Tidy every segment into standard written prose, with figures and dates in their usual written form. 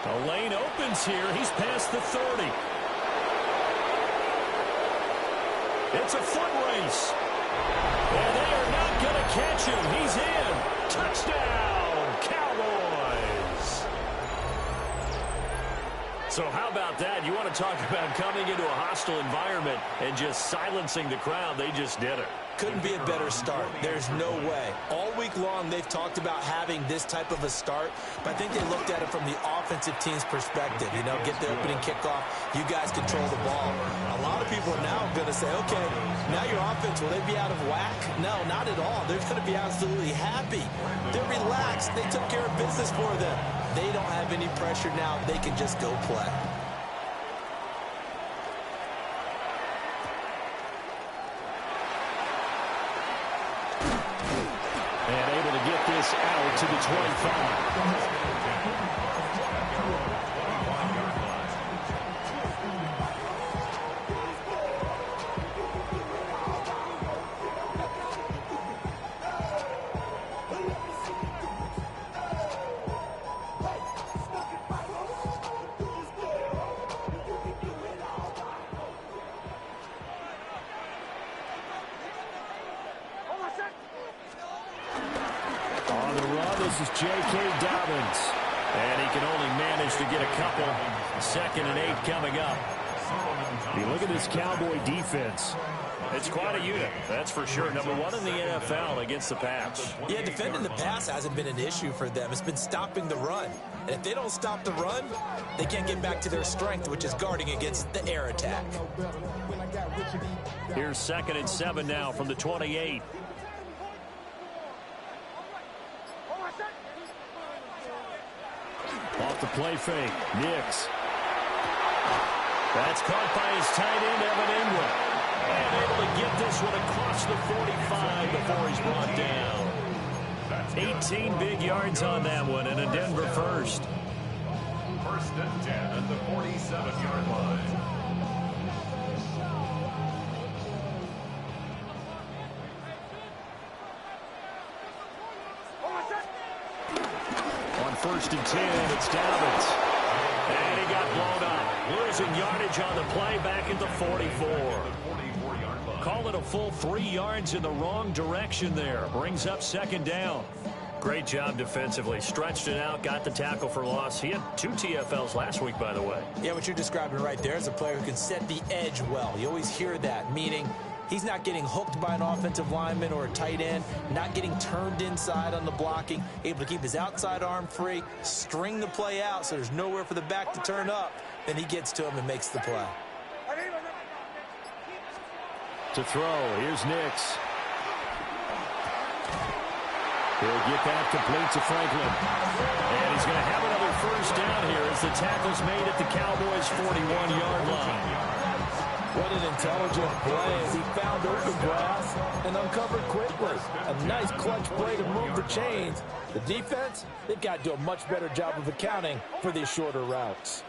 The lane opens here. He's past the 30. It's a foot race. And they are not going to catch him. He's in. Touchdown, Cowboys. So how about that? You want to talk about coming into a hostile environment and just silencing the crowd. They just did it. Couldn't be a better start. There's no way. All week long, they've talked about having this type of a start, but I think they looked at it from the offensive team's perspective. You know, get the opening kickoff. You guys control the ball. A lot of people are now going to say, okay, now your offense, will they be out of whack? No, not at all. They're going to be absolutely happy. They're relaxed. They took care of business for them. They don't have any pressure now. They can just go play. And able to get this out to the 25. This is J.K. Dobbins. And he can only manage to get a couple. 2nd and 8 coming up. You look at this Cowboy defense. It's quite a unit, that's for sure. Number 1 in the NFL against the pass. Yeah, defending the pass hasn't been an issue for them. It's been stopping the run. And if they don't stop the run, they can't get back to their strength, which is guarding against the air attack. Here's 2nd and 7 now from the 28. Off the play fake. Nix. That's caught by his tight end, Evan Ingram. And able to get this one across the 45 before he's brought down. 18 big yards on that one, and a Denver first. 1st and 10 at the 47-yard line. On 1st and 10, it's Dobbins. And he got blown up. Losing yardage on the play back at the 44. Call it a full 3 yards in the wrong direction there. Brings up 2nd down. Great job defensively. Stretched it out, got the tackle for loss. He had 2 TFLs last week, by the way. Yeah, what you're describing right there is a player who can set the edge well. You always hear that, meaning he's not getting hooked by an offensive lineman or a tight end, not getting turned inside on the blocking, able to keep his outside arm free, string the play out so there's nowhere for the back to turn up. Then he gets to him and makes the play. To throw, here's Nix. He'll get that complete to Franklin. And he's going to have another 1st down here as the tackle's made at the Cowboys' 41-yard line. What an intelligent play as he found open grass and uncovered quickly. A nice clutch play to move the chains. The defense, they've got to do a much better job of accounting for these shorter routes.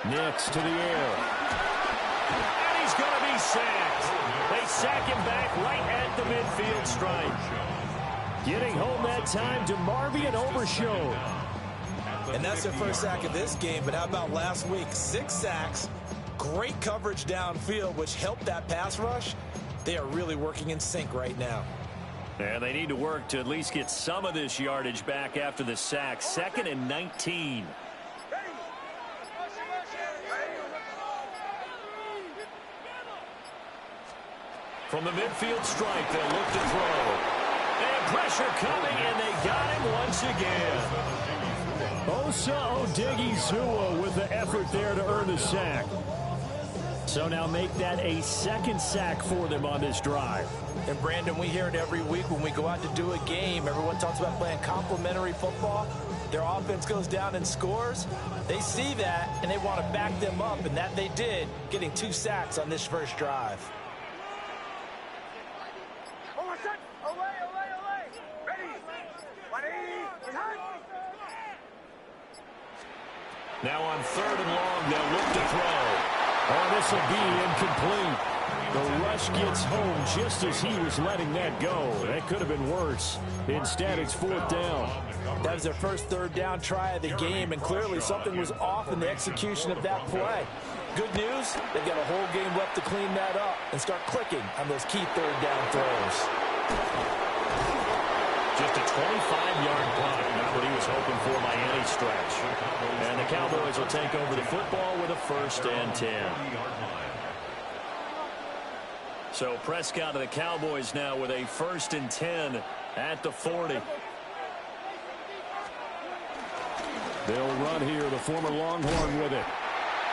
Nix to the air. And he's going to be sacked. They sack him back right at the midfield stripe. Getting home that time to Marvian Overshown. And that's their first sack of this game, but how about last week? 6 sacks, great coverage downfield, which helped that pass rush. They are really working in sync right now. And they need to work to at least get some of this yardage back after the sack. 2nd and 19. From the midfield stripe, they'll look to throw. And pressure coming, and they got him once again. Osa Odighizuwa with the effort there to earn the sack. So now make that a 2nd sack for them on this drive. And Brandon, we hear it every week when we go out to do a game. Everyone talks about playing complementary football. Their offense goes down and scores. They see that, and they want to back them up, and that they did, getting 2 sacks on this first drive. Now on 3rd and long, they'll look to throw. Oh, this will be incomplete. The rush gets home just as he was letting that go. That could have been worse. Instead, it's 4th down. That was their first 3rd down try of the game, and clearly something was off in the execution of that play. Good news, they've got a whole game left to clean that up and start clicking on those key 3rd down throws. Just a 25-yard punt, not what he was hoping for by any stretch. And the Cowboys will take over the football with a 1st and 10. So Prescott of the Cowboys now with a 1st and 10 at the 40. They'll run here, the former Longhorn with it.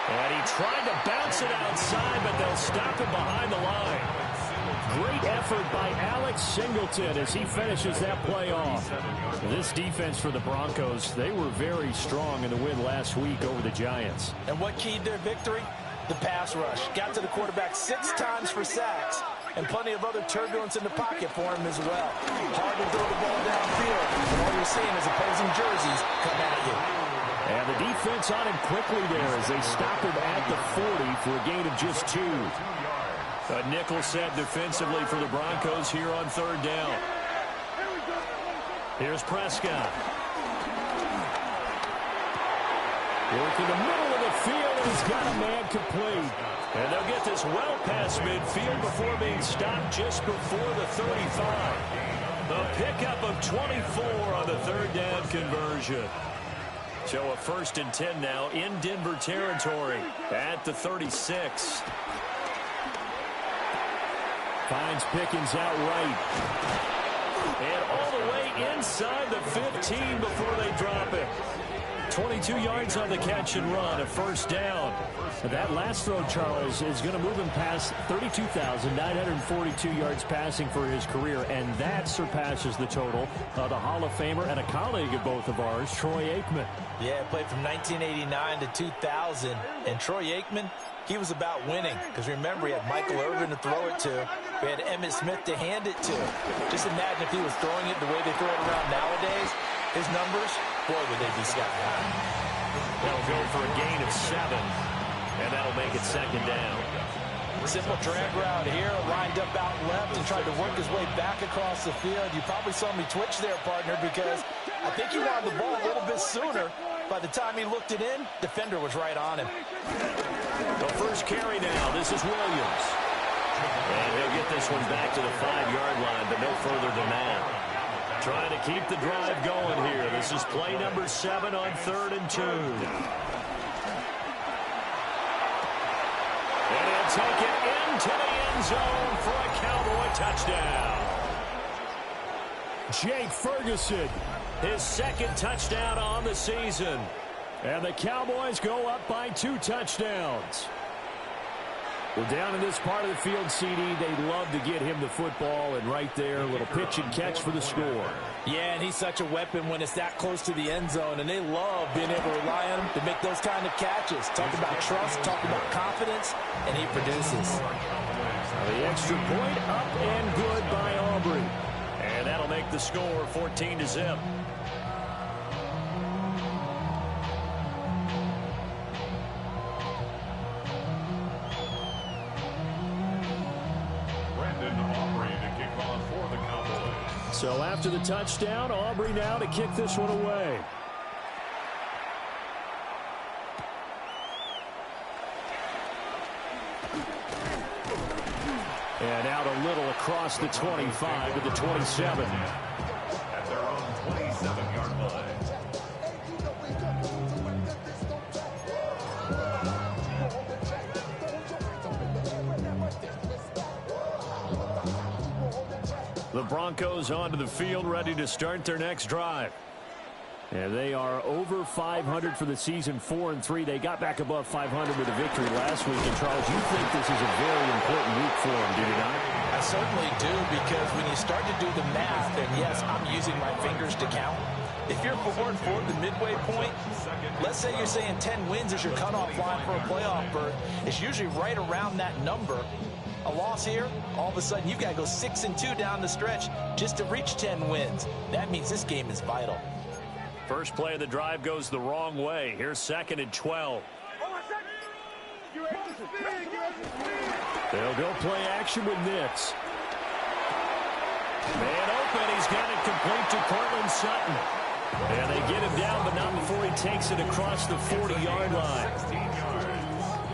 And he tried to bounce it outside, but they'll stop him behind the line. Great effort by Alex Singleton as he finishes that play off. This defense for the Broncos, they were very strong in the win last week over the Giants. And what keyed their victory? The pass rush. Got to the quarterback 6 times for sacks, and plenty of other turbulence in the pocket for him as well. Hard to throw the ball downfield, and all you're seeing is opposing jerseys come at you. And the defense on him quickly there as they stop him at the 40 for a gain of just 2. A nickel set defensively for the Broncos here on 3rd down. Here's Prescott. Working the middle of the field, and he's got a man complete. And they'll get this well past midfield before being stopped just before the 35. The pickup of 24 on the 3rd down conversion. So a 1st and 10 now in Denver territory at the 36. Finds Pickens out right. And all the way inside the 15 before they drop it. 22 yards on the catch and run, a 1st down. That last throw, Charles, is going to move him past 32,942 yards passing for his career, and that surpasses the total of the Hall of Famer and a colleague of both of ours, Troy Aikman. Yeah, played from 1989 to 2000, and Troy Aikman, he was about winning, because remember, he had Michael Irvin to throw it to. We had Emmitt Smith to hand it to. Just imagine if he was throwing it the way they throw it around nowadays. His numbers, boy, would they be sky high. They'll go for a gain of 7, and that'll make it 2nd down. Simple drag route here, lined up out left and tried to work his way back across the field. You probably saw me twitch there, partner, because I think he wanted the ball a little bit sooner. By the time he looked it in, defender was right on him. The first carry now, this is Williams. And he'll get this one back to the 5-yard line, but no further than that. Trying to keep the drive going here. This is play number 7 on 3rd and 2. And he'll take it into the end zone for a Cowboy touchdown. Jake Ferguson, his 2nd touchdown on the season. And the Cowboys go up by 2 touchdowns. Well, down in this part of the field, CD, they love to get him the football, and right there, a little pitch and catch for the score. Yeah, and he's such a weapon when it's that close to the end zone, and they love being able to rely on him to make those kind of catches. Talk about trust, talk about confidence, and he produces. The extra point up and good by Aubrey. And that'll make the score 14-0. So after the touchdown, Aubrey now to kick this one away. And out a little across the 25 to the 27. At their own 27-yard line. The Broncos onto the field, ready to start their next drive. And they are over 500 for the season, 4-3. They got back above 500 with a victory last week. And, Charles, you think this is a very important week for them, do you not? I certainly do, because when you start to do the math, and yes, I'm using my fingers to count. If you're 4-4 at the midway point, let's say you're saying 10 wins is your cutoff line for a playoff berth. It's usually right around that number. A loss here, all of a sudden you've got to go 6-2 down the stretch just to reach 10 wins. That means this game is vital. First play of the drive goes the wrong way. Here's 2nd and 12. They'll go play action with Nix. Man open. He's got it complete to Cortland Sutton. And they get him down, but not before he takes it across the 40-yard line.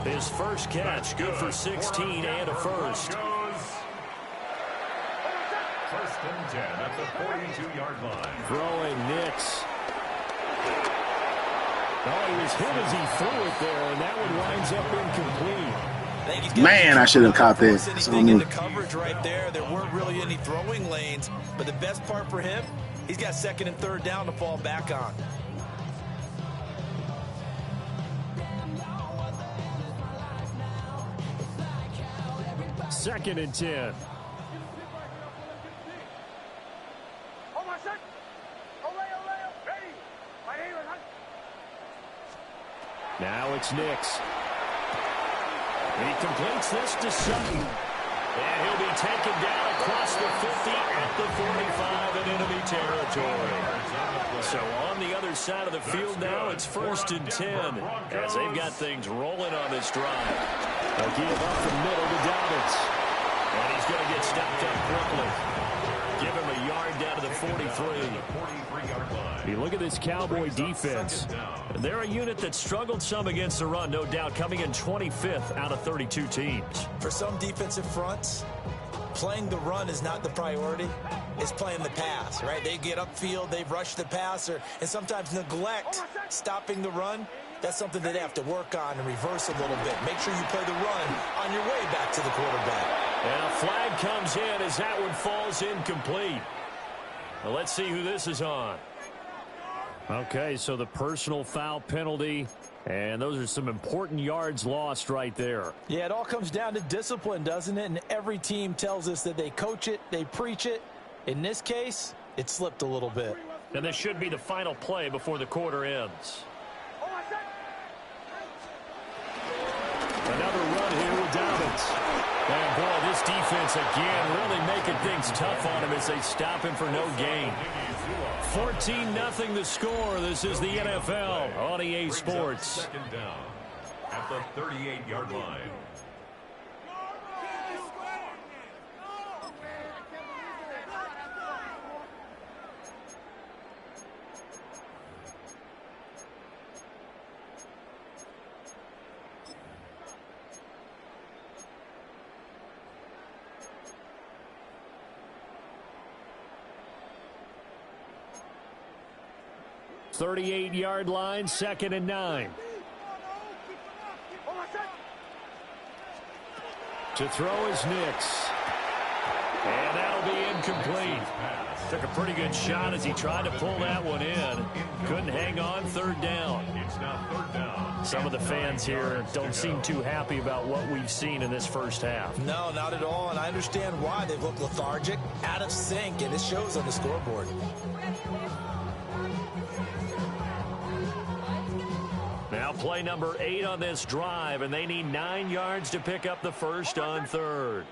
His first catch, good for 16 and a first. First and 10 at the 42-yard line. Throwing Nix. Oh, he was hit as he threw it there, and that one winds up incomplete. Man, I should have caught that. Anything in the coverage right there. There weren't really any throwing lanes, but the best part for him, he's got second and third down to fall back on. Second and 10. Now it's Nix. He completes this to Sutton. And he'll be taken down across the 50 at the 45 in enemy territory. So on the other side of the field now, it's first and 10 as they've got things rolling on this drive. They'll give up the middle to Dobbins. And he's going to get stopped up quickly. Give him a yard down to the 43. You look at this Cowboy defense. They're a unit that struggled some against the run, no doubt, coming in 25th out of 32 teams. For some defensive fronts, playing the run is not the priority. It's playing the pass, right? They get upfield, they rush the passer, and sometimes neglect stopping the run. That's something they have to work on and reverse a little bit. Make sure you play the run on your way back to the quarterback. And a flag comes in as that one falls incomplete. Well, let's see who this is on. Okay, so the personal foul penalty, and those are some important yards lost right there. Yeah, it all comes down to discipline, doesn't it? And every team tells us that they coach it, they preach it. In this case, it slipped a little bit. And this should be the final play before the quarter ends. Another run here with Dobbins. And boy, this defense again really making things tough on him as they stop him for no gain. 14-0 the score. This is the NFL on EA Sports. Second down at the 38-yard line. Thirty-eight-yard line, second and 9. To throw is Nix. And that'll be incomplete. Took a pretty good shot as he tried to pull that one in. Couldn't hang on, third down. It's now third down. Some of the fans here don't seem too happy about what we've seen in this first half. No, not at all, and I understand why. They look lethargic, out of sync, and it shows on the scoreboard. Now play number 8 on this drive, and they need 9 yards to pick up the first on third.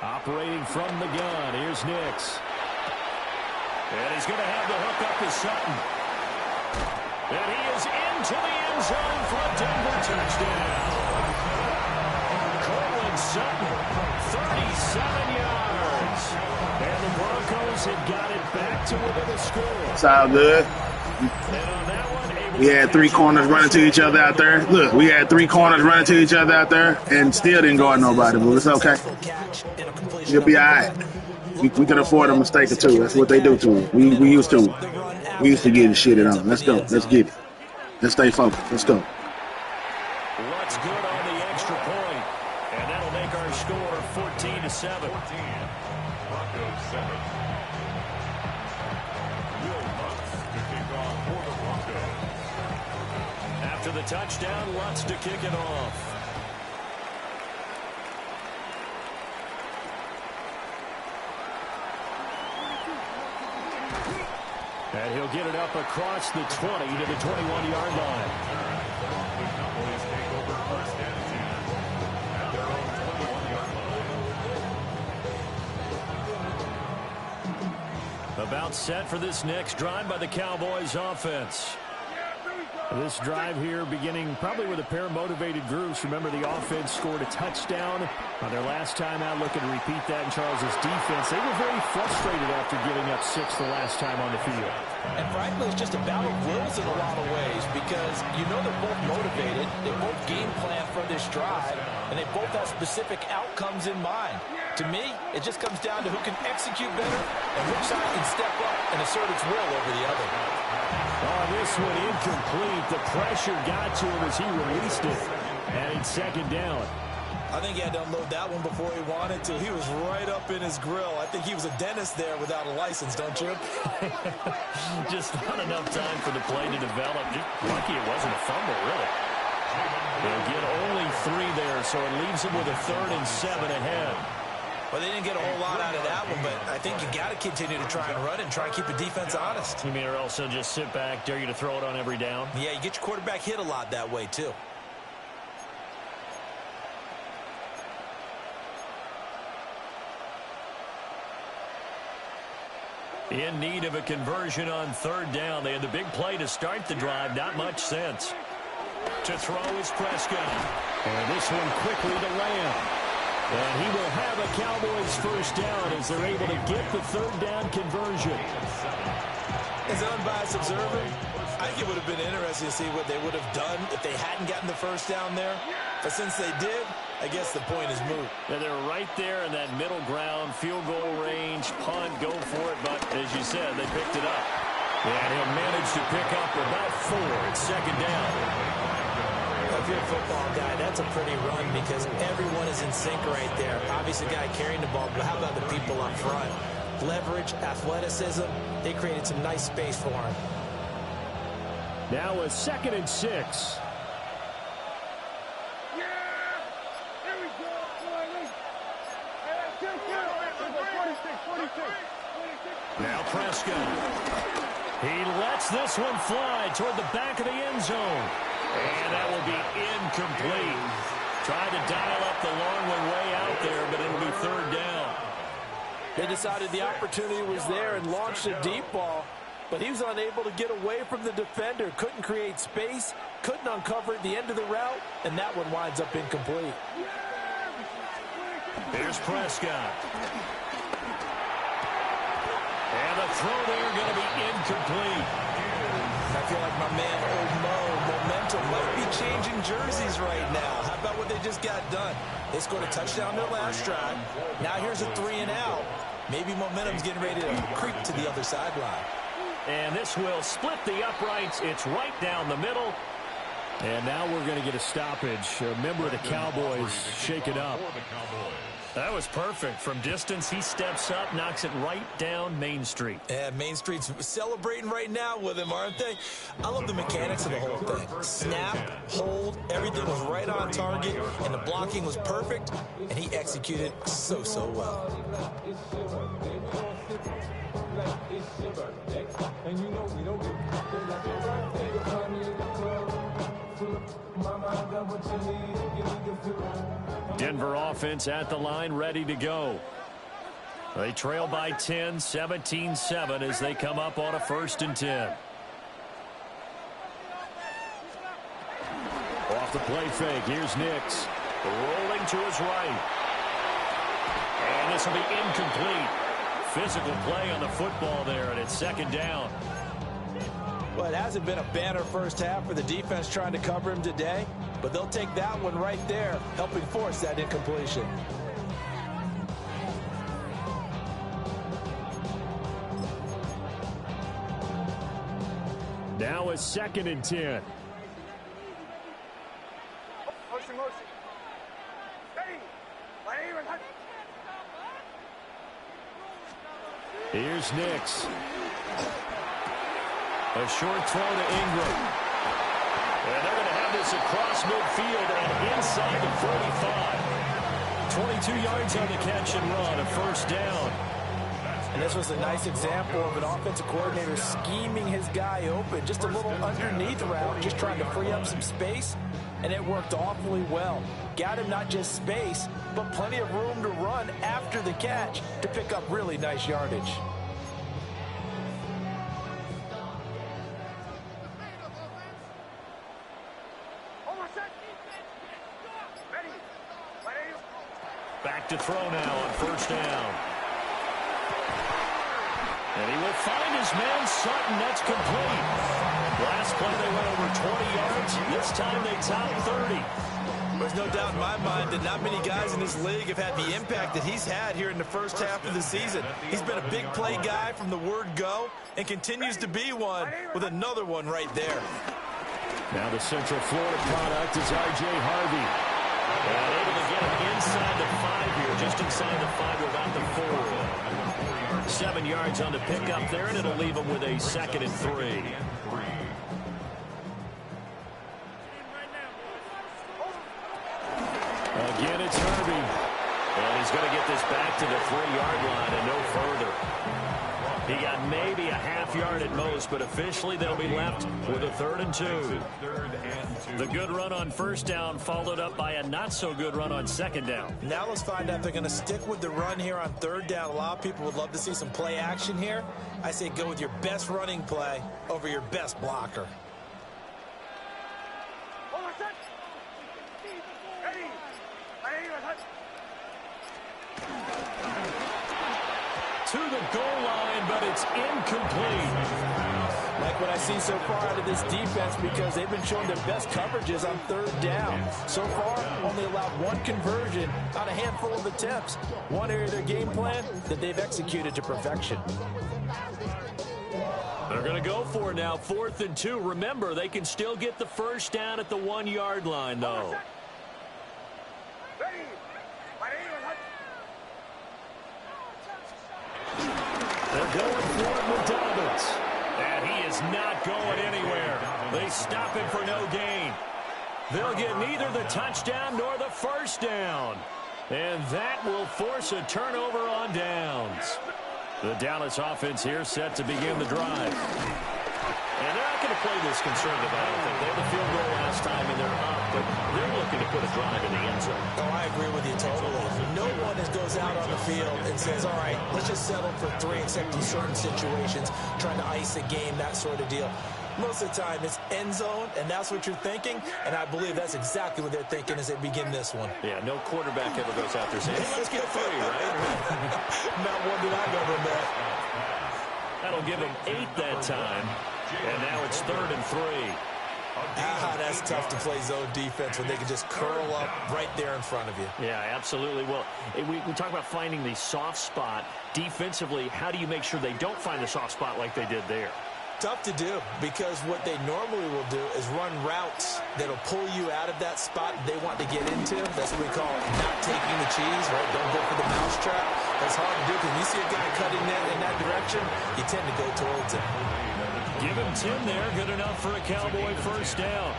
Operating from the gun, here's Nix. And he's going to have the hook up to Sutton. And he is into the end zone for a Denver touchdown. Cortland Sutton, 37 yards. And the Broncos have got it back to within a score. It's all good. And on that one, We had 3 corners running to each other out there. Look, we had 3 corners running to each other out there and still didn't guard nobody, but it's okay. You'll be all right. We can afford a mistake or two. That's what they do to us. We used to. We used to get shit it on. Let's go. Let's get it. Let's stay focused. Let's go. What's good on the extra point? And that'll make our score 14-7. Broncos 7. Will Lutz to kick off for the Broncos. After the touchdown, Lutz to kick it off. And he'll get it up across the 20 to the 21-yard line. The Cowboys take over first and 10 at their own 21-yard line. A About set for this next drive by the Cowboys offense. This drive here beginning probably with a pair of motivated groups. Remember, the offense scored a touchdown on their last time out, looking to repeat that in Charles's defense. They were very frustrated after giving up 6 the last time on the field. And frankly, it's just a battle of wills in a lot of ways because you know they're both motivated. They both game plan for this drive, and they both have specific outcomes in mind. To me, it just comes down to who can execute better and which side can step up and assert its will over the other. Oh, this one incomplete. The pressure got to him as he released it. And it's second down. I think he had to unload that one before he wanted to. He was right up in his grill. I think he was a dentist there without a license, don't you? Just not enough time for the play to develop. Just lucky it wasn't a fumble, really. They'll get only 3 there, so it leaves them with a 3rd and 7 ahead. Well, they didn't get a whole lot out of that one, but I think you got to continue to try and run and try and keep the defense honest. You mean, or also just sit back, dare you to throw it on every down? Yeah, you get your quarterback hit a lot that way, too. In need of a conversion on 3rd down. They had the big play to start the drive. Not much sense. To throw is Prescott. And this one quickly to Lamb. And he will have a Cowboys first down as they're able to get the 3rd down conversion. As an unbiased observer, I think it would have been interesting to see what they would have done if they hadn't gotten the first down there. But since they did, I guess the point is moot. Yeah, they're right there in that middle ground, field goal range, punt, go for it. But as you said, they picked it up. And he'll manage to pick up about 4 at second down. If you're a football guy, that's a pretty run because everyone is in sync right there. Obviously, the guy carrying the ball, but how about the people up front? Leverage, athleticism, they created some nice space for him. Now a 2nd and 6. Now Prescott. He lets this one fly toward the back of the end zone. And that will be incomplete. Tried to dial up the long one way out there, but it'll be 3rd down. They decided the opportunity was there and launched a deep ball, but he was unable to get away from the defender. Couldn't create space, couldn't uncover at the end of the route, and that one winds up incomplete. Here's Prescott. And the throw there going to be incomplete. I feel like my man, Old Mo, momentum might be changing jerseys right now. How about what they just got done? They scored a touchdown their last drive. Now here's a 3 and out. Maybe momentum's getting ready to creep to the other sideline. And this will split the uprights. It's right down the middle. And now we're going to get a stoppage. A member of the Cowboys shake it up. That was perfect. From distance, he steps up, knocks it right down Main Street. And Main Street's celebrating right now with him, aren't they? I love the mechanics of the whole thing. Snap, hold, everything was right on target, and the blocking was perfect, and he executed so well. Denver offense at the line, ready to go. They trail by 10, 17-7 as they come up on a 1st and 10. Off the play fake, here's Nix. Rolling to his right. And this will be incomplete. Physical play on the football there, and it's 2nd down. Well, it hasn't been a banner first half for the defense trying to cover him today, but they'll take that one right there, helping force that incompletion. Now a 2nd and 10. Here's Nix. A short throw to Ingram. And they're going to have this across midfield and inside the 45. 22 yards on the catch and run, a 1st down. And this was a nice example of an offensive coordinator scheming his guy open. Just a little underneath route, just trying to free up some space, and it worked awfully well. Got him not just space, but plenty of room to run after the catch to pick up really nice yardage. Back to throw now on first down. And he will find his man, Sutton. That's complete. Last play they went over 20 yards. This time they topped 30. There's no doubt in my mind that not many guys in this league have had the impact that he's had here in the first half of the season. He's been a big play guy from the word go and continues to be one with another one right there. Now the Central Florida product is R.J. Harvey. And able to get him inside the 5 here, just inside the 5 without the 4. 7 yards on the pickup there, and it'll leave him with a 2nd and 3. Again, it's Harvey. And he's going to get this back to the 3-yard line and no further. He got maybe a half yard at most, but officially they'll be left with a 3rd and 2. The good run on first down followed up by a not-so-good run on 2nd down. Now let's find out if they're going to stick with the run here on 3rd down. A lot of people would love to see some play action here. I say go with your best running play over your best blocker. To the goal line, but it's incomplete. Like what I see so far out of this defense, because they've been showing their best coverages on 3rd down. So far, only allowed 1 conversion on a handful of attempts. One area of their game plan that they've executed to perfection. They're going to go for it now, 4th and 2. Remember, they can still get the first down at the 1-yard line, though. They're going for it with Dobbins. And he is not going anywhere. They stop him for no gain. They'll get neither the touchdown nor the first down. And that will force a turnover on downs. The Dallas offense here set to begin the drive. And they're not going to play this conservative, I don't think. They had the field goal last time, and they're up, but they're looking to put a drive in the end zone. Oh, I agree with you totally. No one goes out on the field and says, all right, let's just settle for 3, except in certain situations, trying to ice a game, that sort of deal. Most of the time, it's end zone, and that's what you're thinking, and I believe that's exactly what they're thinking as they begin this one. Yeah, no quarterback ever goes out there saying, hey, let's get 3, right? Not one that I've ever met. That'll give them 8 that time. And now it's 3rd and 3. That's tough to play zone defense when they can just curl up right there in front of you. Yeah, absolutely. Well, we talk about finding the soft spot. Defensively, how do you make sure they don't find the soft spot like they did there? Tough to do, because what they normally will do is run routes that'll pull you out of that spot they want to get into. That's what we call not taking the cheese, right? Don't go for the mousetrap. That's hard to do, because when you see a guy cutting in that direction, you tend to go towards it. Give him 10 there. Good enough for a Cowboy first down.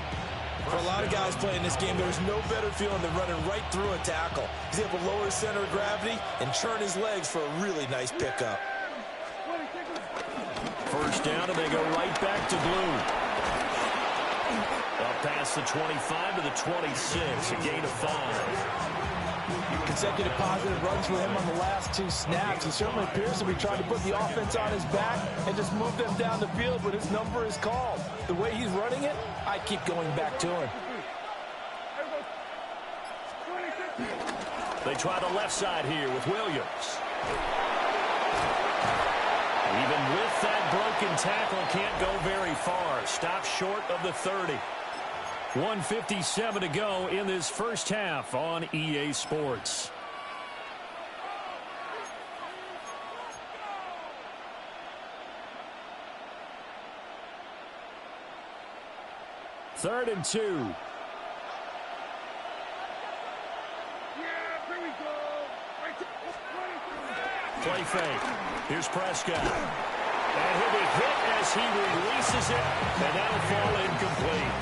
For a lot of guys playing this game, there's no better feeling than running right through a tackle. He's able to lower his center of gravity and churn his legs for a really nice pickup. First down, and they go right back to blue. Up past the 25 to the 26, a gain of 5. Consecutive positive runs for him on the last 2 snaps. He certainly appears to be trying to put the offense on his back and just move them down the field, but his number is called. The way he's running it, I keep going back to him. They try the left side here with Williams. Even with that broken tackle, can't go very far. Stop short of the 30. 1:57 to go in this first half on EA Sports. Third and 2. Play fake. Here's Prescott. And he'll be hit as he releases it, and that'll fall incomplete.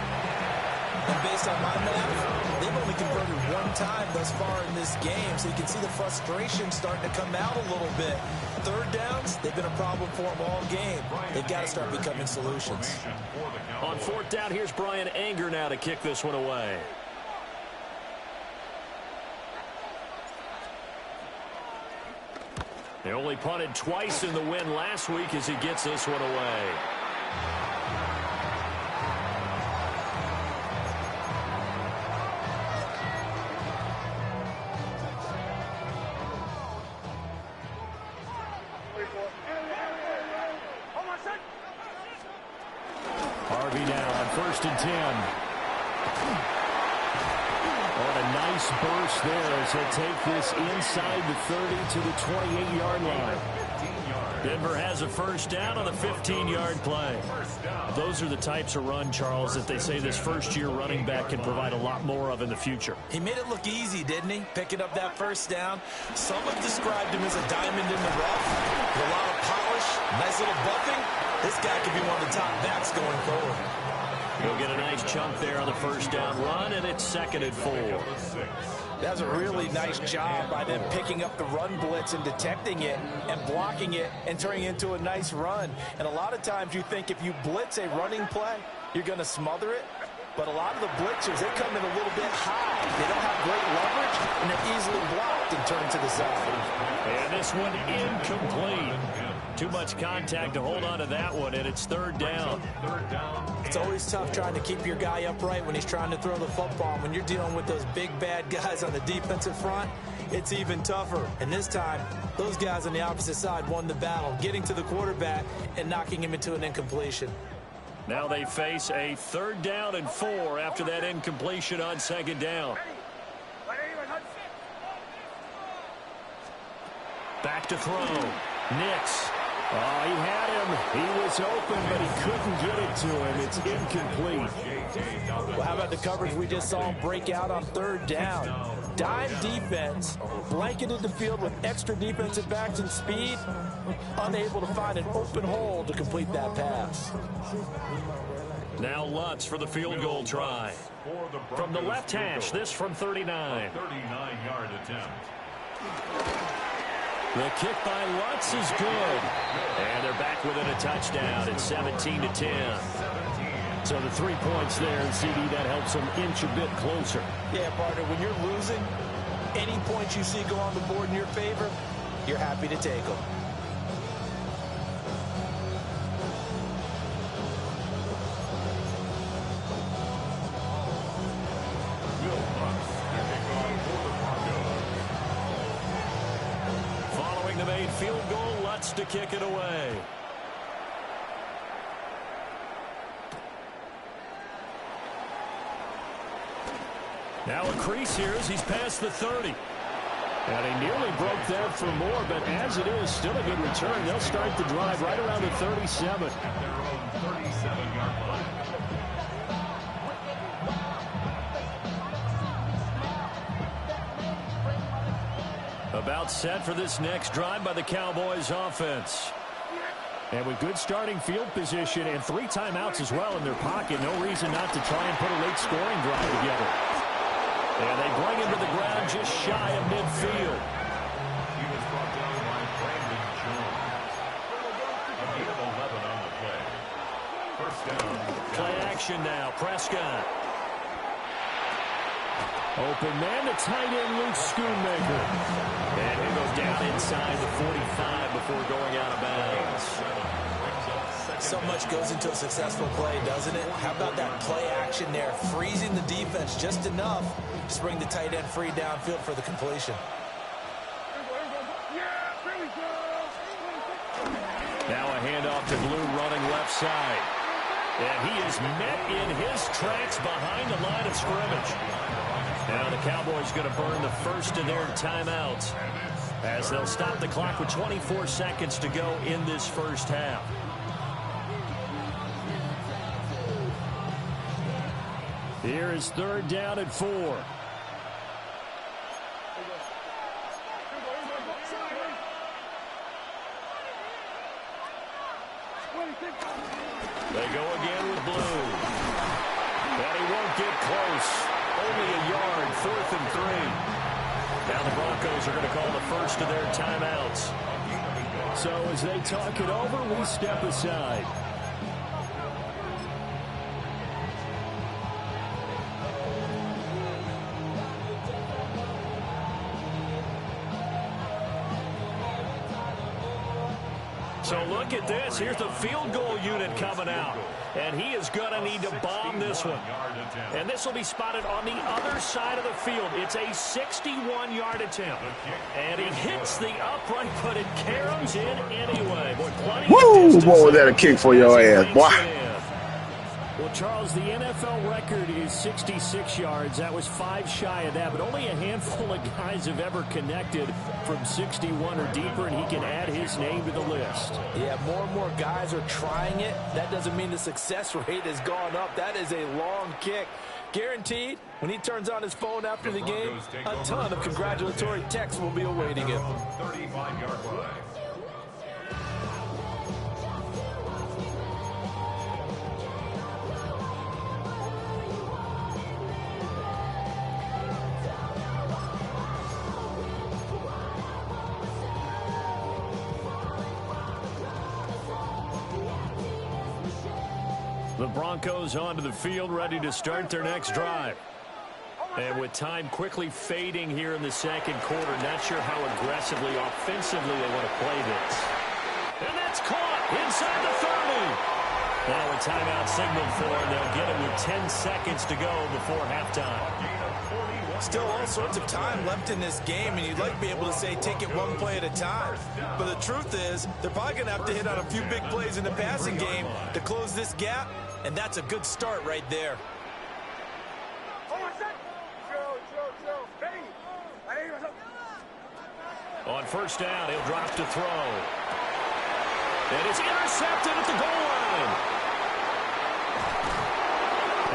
And based on my math, they've only converted 1 time thus far in this game, so you can see the frustration starting to come out a little bit. 3rd downs, they've been a problem for them all game. They've got to start becoming solutions. On 4th down, here's Brian Anger now to kick this one away. They only punted twice in the win last week as he gets this one away. Navy now on 1st and 10. What a nice burst there as they take this inside the 30 to the 28-yard line. Denver has a first down on the 15-yard play. Those are the types of run, Charles, that they say this first-year running back can provide a lot more of in the future. He made it look easy, didn't he? Picking up that first down. Some have described him as a diamond in the rough. With a lot of polish, nice little buffing. This guy could be one of the top backs going forward. He'll get a nice chunk there on the first down run, and it's 2nd and 4. That's a really nice job by them picking up the run blitz and detecting it and blocking it and turning it into a nice run. And a lot of times you think if you blitz a running play, you're going to smother it. But a lot of the blitzers, they come in a little bit high. They don't have great leverage, and they're easily blocked and turned to the side. And this one incomplete. Too much contact to hold on to that one, and it's 3rd down. It's always tough trying to keep your guy upright when he's trying to throw the football. When you're dealing with those big, bad guys on the defensive front, it's even tougher. And this time, those guys on the opposite side won the battle, getting to the quarterback and knocking him into an incompletion. Now they face a 3rd down and 4 after that incompletion on 2nd down. Back to throw. Nix. Oh, he had him. He was open, but he couldn't get it to him. It's incomplete. Well, how about the coverage we just saw him break out on 3rd down? Dime defense, blanketed the field with extra defensive backs and speed, unable to find an open hole to complete that pass. Now Lutz for the field goal try. From the left hash, this from 39. 39-yard attempt. The kick by Lutz is good. And they're back within a touchdown. It's 17-10. So the 3 points there, and CD, that helps them inch a bit closer. Yeah, partner, when you're losing, any points you see go on the board in your favor, you're happy to take them. Following the made field goal, Lutz to kick it away. Now a crease here as he's past the 30. And he nearly broke that for more, but as it is, still a good return. They'll start the drive right around the 37. At their own 37-yard line. About set for this next drive by the Cowboys offense. And with good starting field position and 3 timeouts as well in their pocket, no reason not to try and put a late scoring drive together. And they bring him to the ground just shy of midfield. He was brought down by Brandon Jones. A gain of 11 on the play. First down. Play action now. Prescott. Open man to tight end Luke Schoonmaker. And he goes down inside the 45 before going out of bounds. So much goes into a successful play, doesn't it? How about that play action there, freezing the defense just enough to bring the tight end free downfield for the completion. Now a handoff to Blue running left side. And he is met in his tracks behind the line of scrimmage. Now the Cowboys going to burn the first of their timeouts as they'll stop the clock with 24 seconds to go in this first half. Here is 3rd down and 4. They go again with Blue. And he won't get close. Only a yard, 4th and 3. Now the Broncos are going to call the first of their timeouts. So as they talk it over, we step aside. So look at this. Here's the field goal unit coming out. And he is going to need to bomb this one. And this will be spotted on the other side of the field. It's a 61-yard attempt. And he hits the upright, but it caroms in anyway. Boy, plenty Woo! of Boy, was that a kick for your ass, boy. Well, Charles, the NFL record is 66 yards. That was 5 shy of that, but only a handful of guys have ever connected from 61 or deeper, and he can add his name to the list. Yeah, more and more guys are trying it. That doesn't mean the success rate has gone up. That is a long kick. Guaranteed, when he turns on his phone after the game, a ton of congratulatory texts will be awaiting him. 35-yard line. The Broncos onto the field, ready to start their next drive. And with time quickly fading here in the second quarter, not sure how aggressively, offensively they want to play this. And that's caught inside the 30. Now a timeout signaled for, and they'll get it with 10 seconds to go before halftime. Still all sorts of time left in this game, and you'd like to be able to say take it one play at a time. But the truth is, they're probably going to have to hit on a few big plays in the passing game to close this gap, and that's a good start right there. On first down, he'll drop to throw. And it's intercepted at the goal line.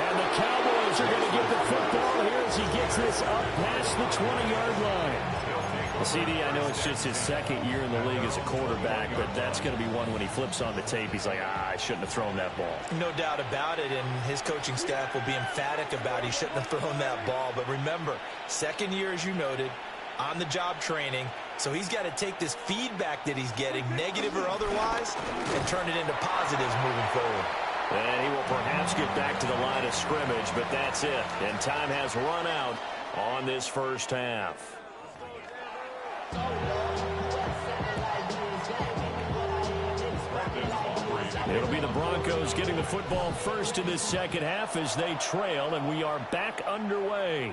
And the Cowboys are going to get the football here as he gets this up past the 20-yard line. Well, CD, I know it's just his second year in the league as a quarterback, but that's going to be one when he flips on the tape. He's like, I shouldn't have thrown that ball. No doubt about it, and his coaching staff will be emphatic about he shouldn't have thrown that ball. But remember, second year, as you noted, on-the-job training, so he's got to take this feedback that he's getting, negative or otherwise, and turn it into positives moving forward. And he will perhaps get back to the line of scrimmage, but that's it. And time has run out on this first half. It'll be the Broncos getting the football first in this second half as they trail, and we are back underway.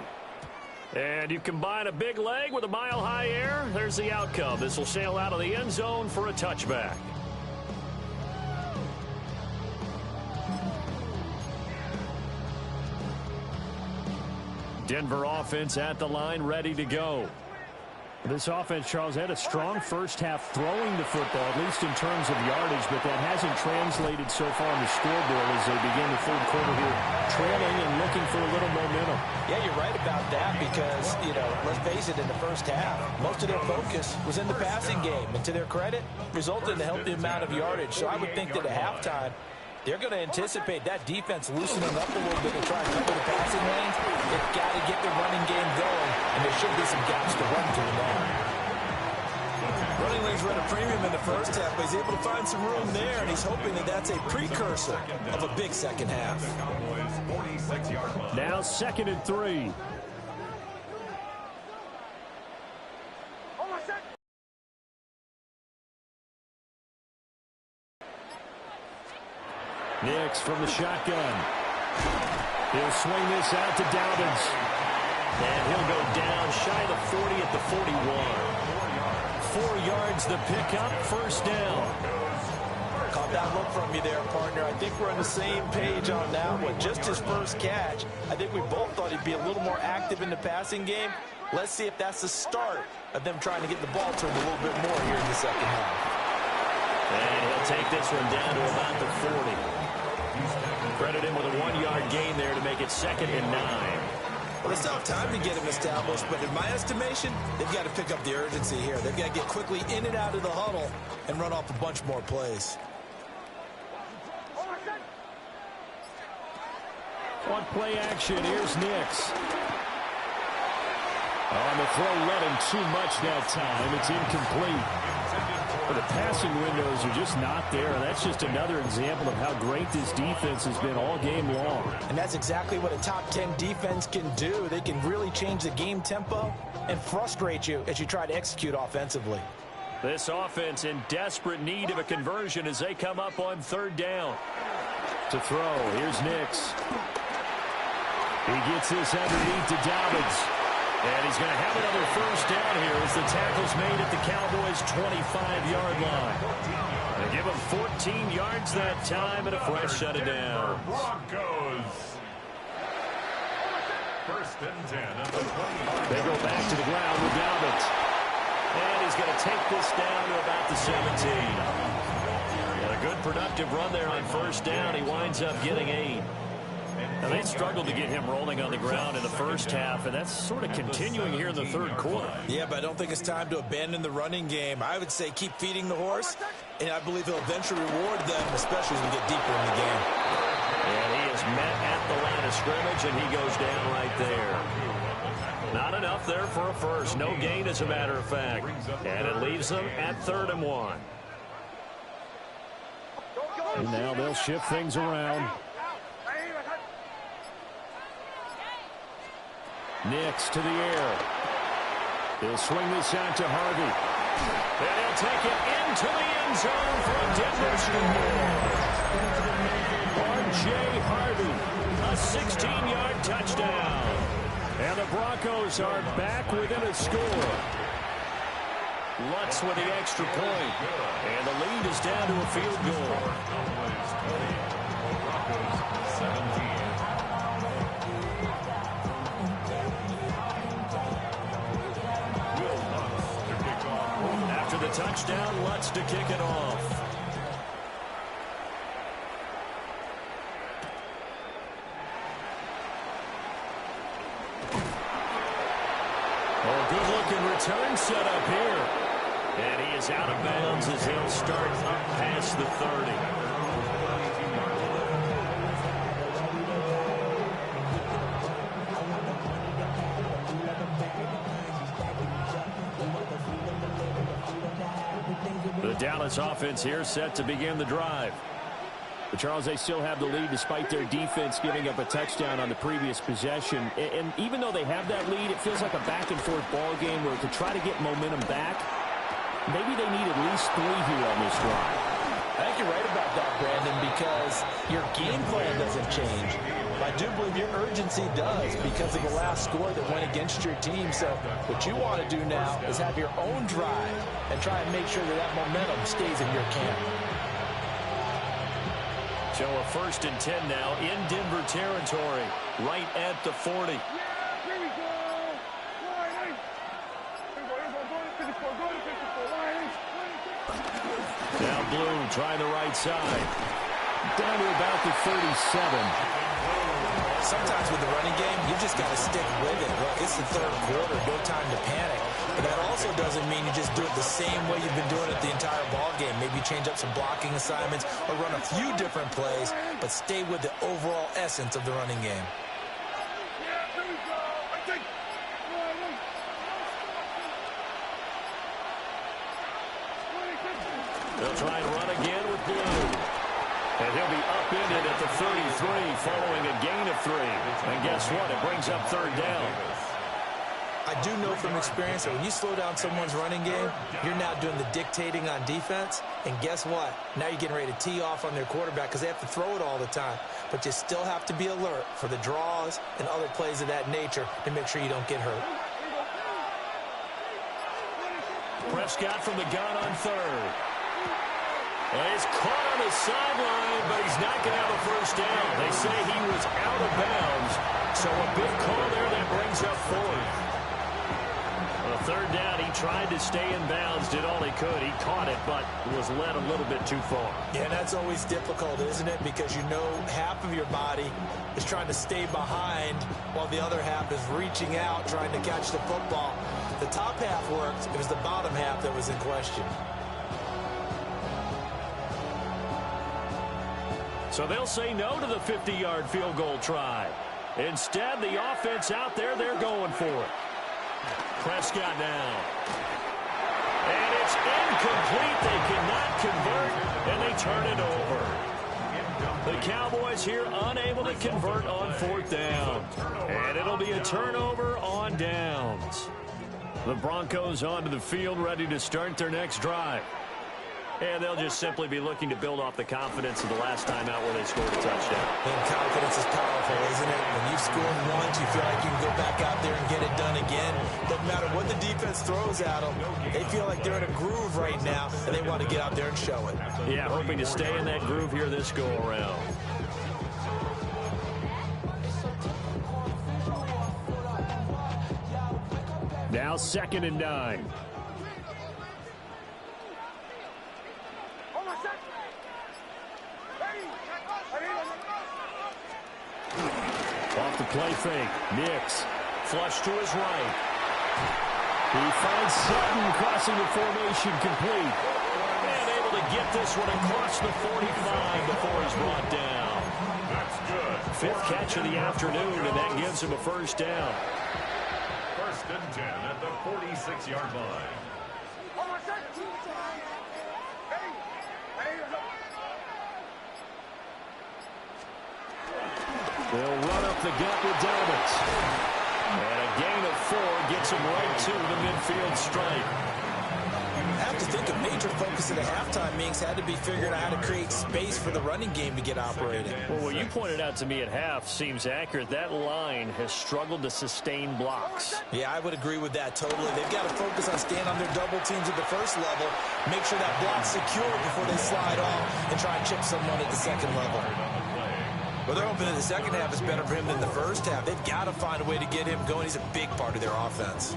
And you combine a big leg with a mile-high air, there's the outcome. This will sail out of the end zone for a touchback. Denver offense at the line, ready to go. This offense, Charles, had a strong first half throwing the football, at least in terms of yardage, but that hasn't translated so far on the scoreboard as they begin the third quarter here, trailing and looking for a little momentum. Yeah, you're right about that because, let's face it, in the first half, most of their focus was in the passing game. And to their credit, resulted in a healthy amount of yardage. So I would think that at halftime, they're going to anticipate that defense loosening up a little bit and try and cover the passing lanes. They've got to get the running game going, and there should be some gaps to run to now. Running lanes were at a premium in the first half, but he's able to find some room there, and he's hoping that that's a precursor of a big second half. Now 2nd and 3. Nix from the shotgun. He'll swing this out to Dobbins. And he'll go down shy of the 40 at the 41. 4 yards the pickup, first down. Caught that look from you there, partner. I think we're on the same page on that one. Just his first catch. I think we both thought he'd be a little more active in the passing game. Let's see if that's the start of them trying to get the ball to him a little bit more here in the second half. And he'll take this one down to about the 40. Credit him with a 1-yard gain there to make it 2nd and 9. Well, they still have time to get him established, but in my estimation, they've got to pick up the urgency here. They've got to get quickly in and out of the huddle and run off a bunch more plays. On play action, here's Nix. On the throw, led him too much that time. It's incomplete. But the passing windows are just not there. That's just another example of how great this defense has been all game long. And that's exactly what a top 10 defense can do. They can really change the game tempo and frustrate you as you try to execute offensively. This offense in desperate need of a conversion as they come up on 3rd down. To throw, here's Nix. He gets this underneath to Dobbins. And he's going to have another first down here as the tackle's made at the Cowboys' 25-yard line. They give him 14 yards that time and a fresh set of downs. Broncos. First and 10 at the 20. They go back to the ground with Dalvin. And he's going to take this down to about the 17. And a good productive run there on first down. He winds up getting 8. Now, they struggled to get him rolling on the ground in the first half, and that's sort of continuing here in the third quarter. Yeah, but I don't think it's time to abandon the running game. I would say keep feeding the horse, and I believe he'll eventually reward them, especially as we get deeper in the game. And he is met at the line of scrimmage, and he goes down right there. Not enough there for a first. No gain, as a matter of fact. And it leaves them at 3rd and 1. And now they'll shift things around. Nix to the air. He'll swing this out to Harvey. And he'll take it into the end zone for a Denver score. R.J. Harvey, a 16-yard touchdown. And the Broncos are back within a score. Lutz with the extra point. And the lead is down to a field goal. Cowboys 20. Broncos 17. After the touchdown, Lutz to kick it off. Oh, good-looking return set up here. And he is out of bounds as he'll start up past the 30. The Dallas offense here set to begin the drive. But Charles, they still have the lead despite their defense giving up a touchdown on the previous possession. And even though they have that lead, it feels like a back-and-forth ball game where to try to get momentum back, maybe they need at least 3 here on this drive. I think you're right about that, Brandon, because your game plan doesn't change. I do believe your urgency does because of the last score that went against your team. So what you want to do now is have your own drive and try and make sure that that momentum stays in your camp. So a 1st and 10 now in Denver territory, right at the 40. Now Blue trying the right side. Down to about the 37. Sometimes with the running game, you just got to stick with it. Look, it's the 3rd quarter, no time to panic. But that also doesn't mean you just do it the same way you've been doing it the entire ball game. Maybe change up some blocking assignments or run a few different plays, but stay with the overall essence of the running game. They'll try and run again with Blue. And he'll be upended at the 33 following a gain of 3. And guess what? It brings up 3rd down. I do know from experience that when you slow down someone's running game, you're now doing the dictating on defense. And guess what? Now you're getting ready to tee off on their quarterback because they have to throw it all the time. But you still have to be alert for the draws and other plays of that nature to make sure you don't get hurt. Prescott from the gun on 3rd. And he's caught on the sideline, but he's not going to have a first down. They say he was out of bounds, so a big call there that brings up 4th. On a 3rd down, he tried to stay in bounds, did all he could. He caught it, but was led a little bit too far. Yeah, that's always difficult, isn't it? Because you know half of your body is trying to stay behind while the other half is reaching out, trying to catch the football. The top half worked. It was the bottom half that was in question. So they'll say no to the 50-yard field goal try. Instead, the offense out there, they're going for it. Prescott now. And it's incomplete. They cannot convert, and they turn it over. The Cowboys here unable to convert on 4th down. And it'll be a turnover on downs. The Broncos onto the field ready to start their next drive. And they'll just simply be looking to build off the confidence of the last time out where they scored a touchdown. And confidence is powerful, isn't it? When you've scored once, you feel like you can go back out there and get it done again. Doesn't matter what the defense throws at them. They feel like they're in a groove right now, and they want to get out there and show it. Yeah, hoping to stay in that groove here this go-around. Now 2nd and 9. Off the play fake. Nix. Flush to his right. He finds Sutton crossing the formation complete. And able to get this one across the 45 before he's brought down. That's good. 5th catch of the afternoon, and that gives him a first down. 1st and 10 at the 46-yard line. They'll run up the gut with Dalvin. And a gain of 4 gets him right to the midfield stripe. I have to think a major focus at the halftime, Minks, had to be figuring out how to create space for the running game to get operating. Well, what you pointed out to me at half seems accurate. That line has struggled to sustain blocks. Yeah, I would agree with that totally. They've got to focus on staying on their double teams at the first level, make sure that block's secure before they slide off and try and chip someone at the second level. Well, they're hoping that the second half is better for him than the first half. They've got to find a way to get him going. He's a big part of their offense.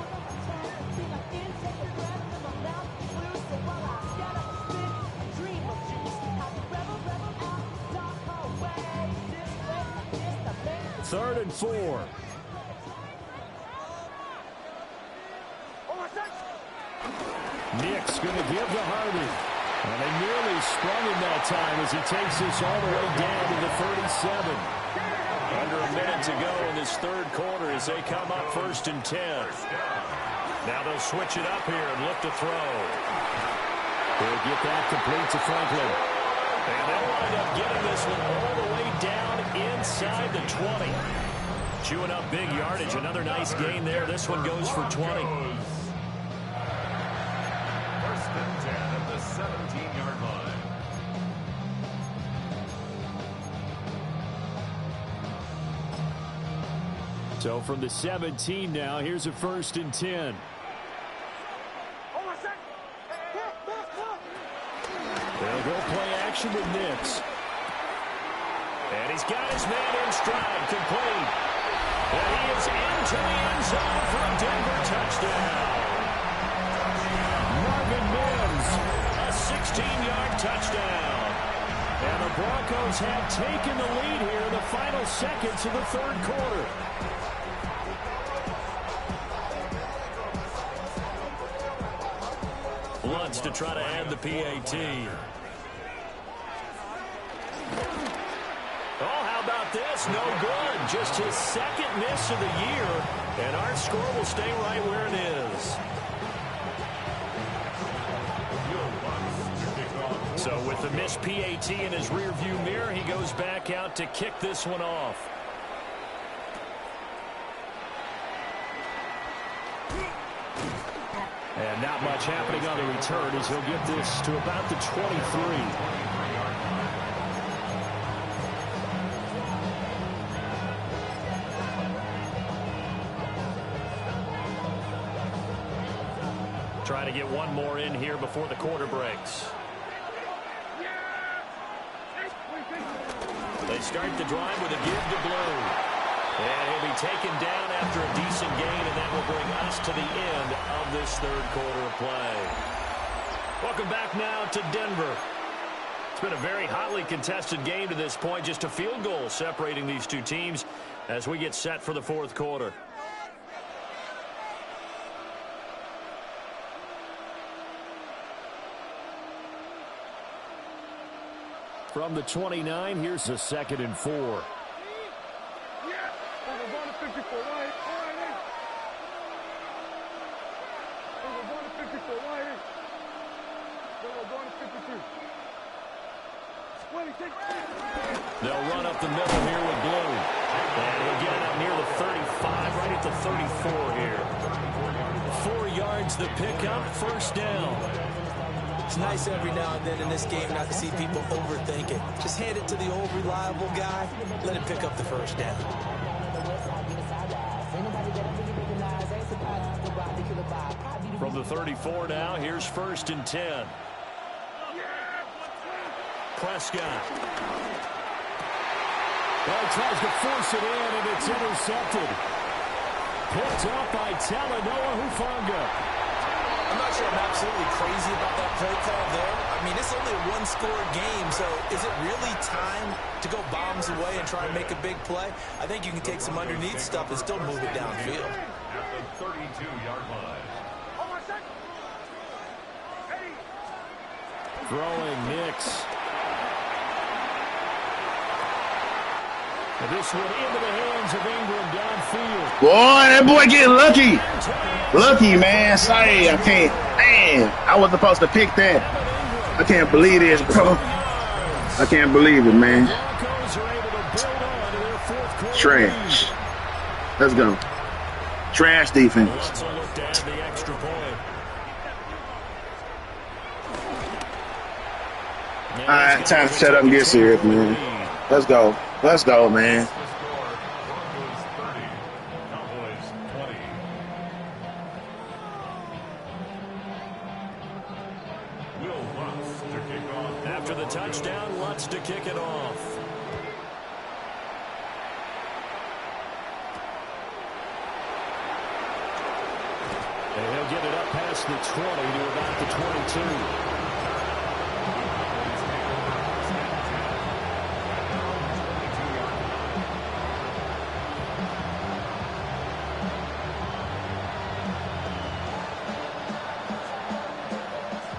Third and 4. Nick's going to give to Harvey. And they nearly sprung him that time as he takes this all the way down to the 37. Under a minute to go in this third quarter as they come up 1st and 10. Now they'll switch it up here and look to throw. They'll get that complete to Franklin. And they'll wind up getting this one all the way down inside the 20. Chewing up big yardage. Another nice gain there. This one goes for 20. 1st and 10 at the 17-yard line. So from the 17 now, here's a 1st and 10. They'll go play action with Nix. And he's got his man in stride, complete. And he is into the end zone for a Denver touchdown. Marvin Mims. A 16-yard touchdown. And the Broncos have taken the lead here in the final seconds of the third quarter. Lutz to try to add the PAT. Oh, how about this? No good. Just his 2nd miss of the year. And our score will stay right where it is. So with the missed PAT in his rearview mirror, he goes back out to kick this one off. And not much happening on the return as he'll get this to about the 23. Trying to get one more in here before the quarter breaks. They start the drive with a give to Blue. And he'll be taken down after a decent gain, and that will bring us to the end of this third quarter of play. Welcome back now to Denver. It's been a very hotly contested game to this point. Just a field goal separating these two teams as we get set for the fourth quarter. From the 29, here's a 2nd and 4. They'll run up the middle here with Blue. And he'll get it up near the 35, right at the 34 here. 4 yards the pickup, first down. It's nice every now and then in this game not to see people overthink it. Just hand it to the old reliable guy. Let him pick up the first down. From the 34 now, here's 1st and 10. Prescott. Well, he tries to force it in, and it's intercepted. Picked up by Talanoa Hufanga. I'm not sure I'm absolutely crazy about that play call there. I mean, it's only a one-score game, so is it really time to go bombs away and try and make a big play? I think you can take some underneath stuff and still move it downfield. At the 32-yard line. Throwing Nix. And this one into the hands of Ingram downfield. Boy, that boy getting lucky. Lucky, man. Sorry, I can't. Man, I was supposed to pick that. I can't believe this, bro. I can't believe it, man. Trash. Let's go. Trash defense. All right, time to shut up and get serious, man. Let's go. Let's go, man. Broncos 30, Cowboys 20. Will Lutz to kick off. After the touchdown, Lutz to kick it off. And he'll get it up past the 20 to about the 22.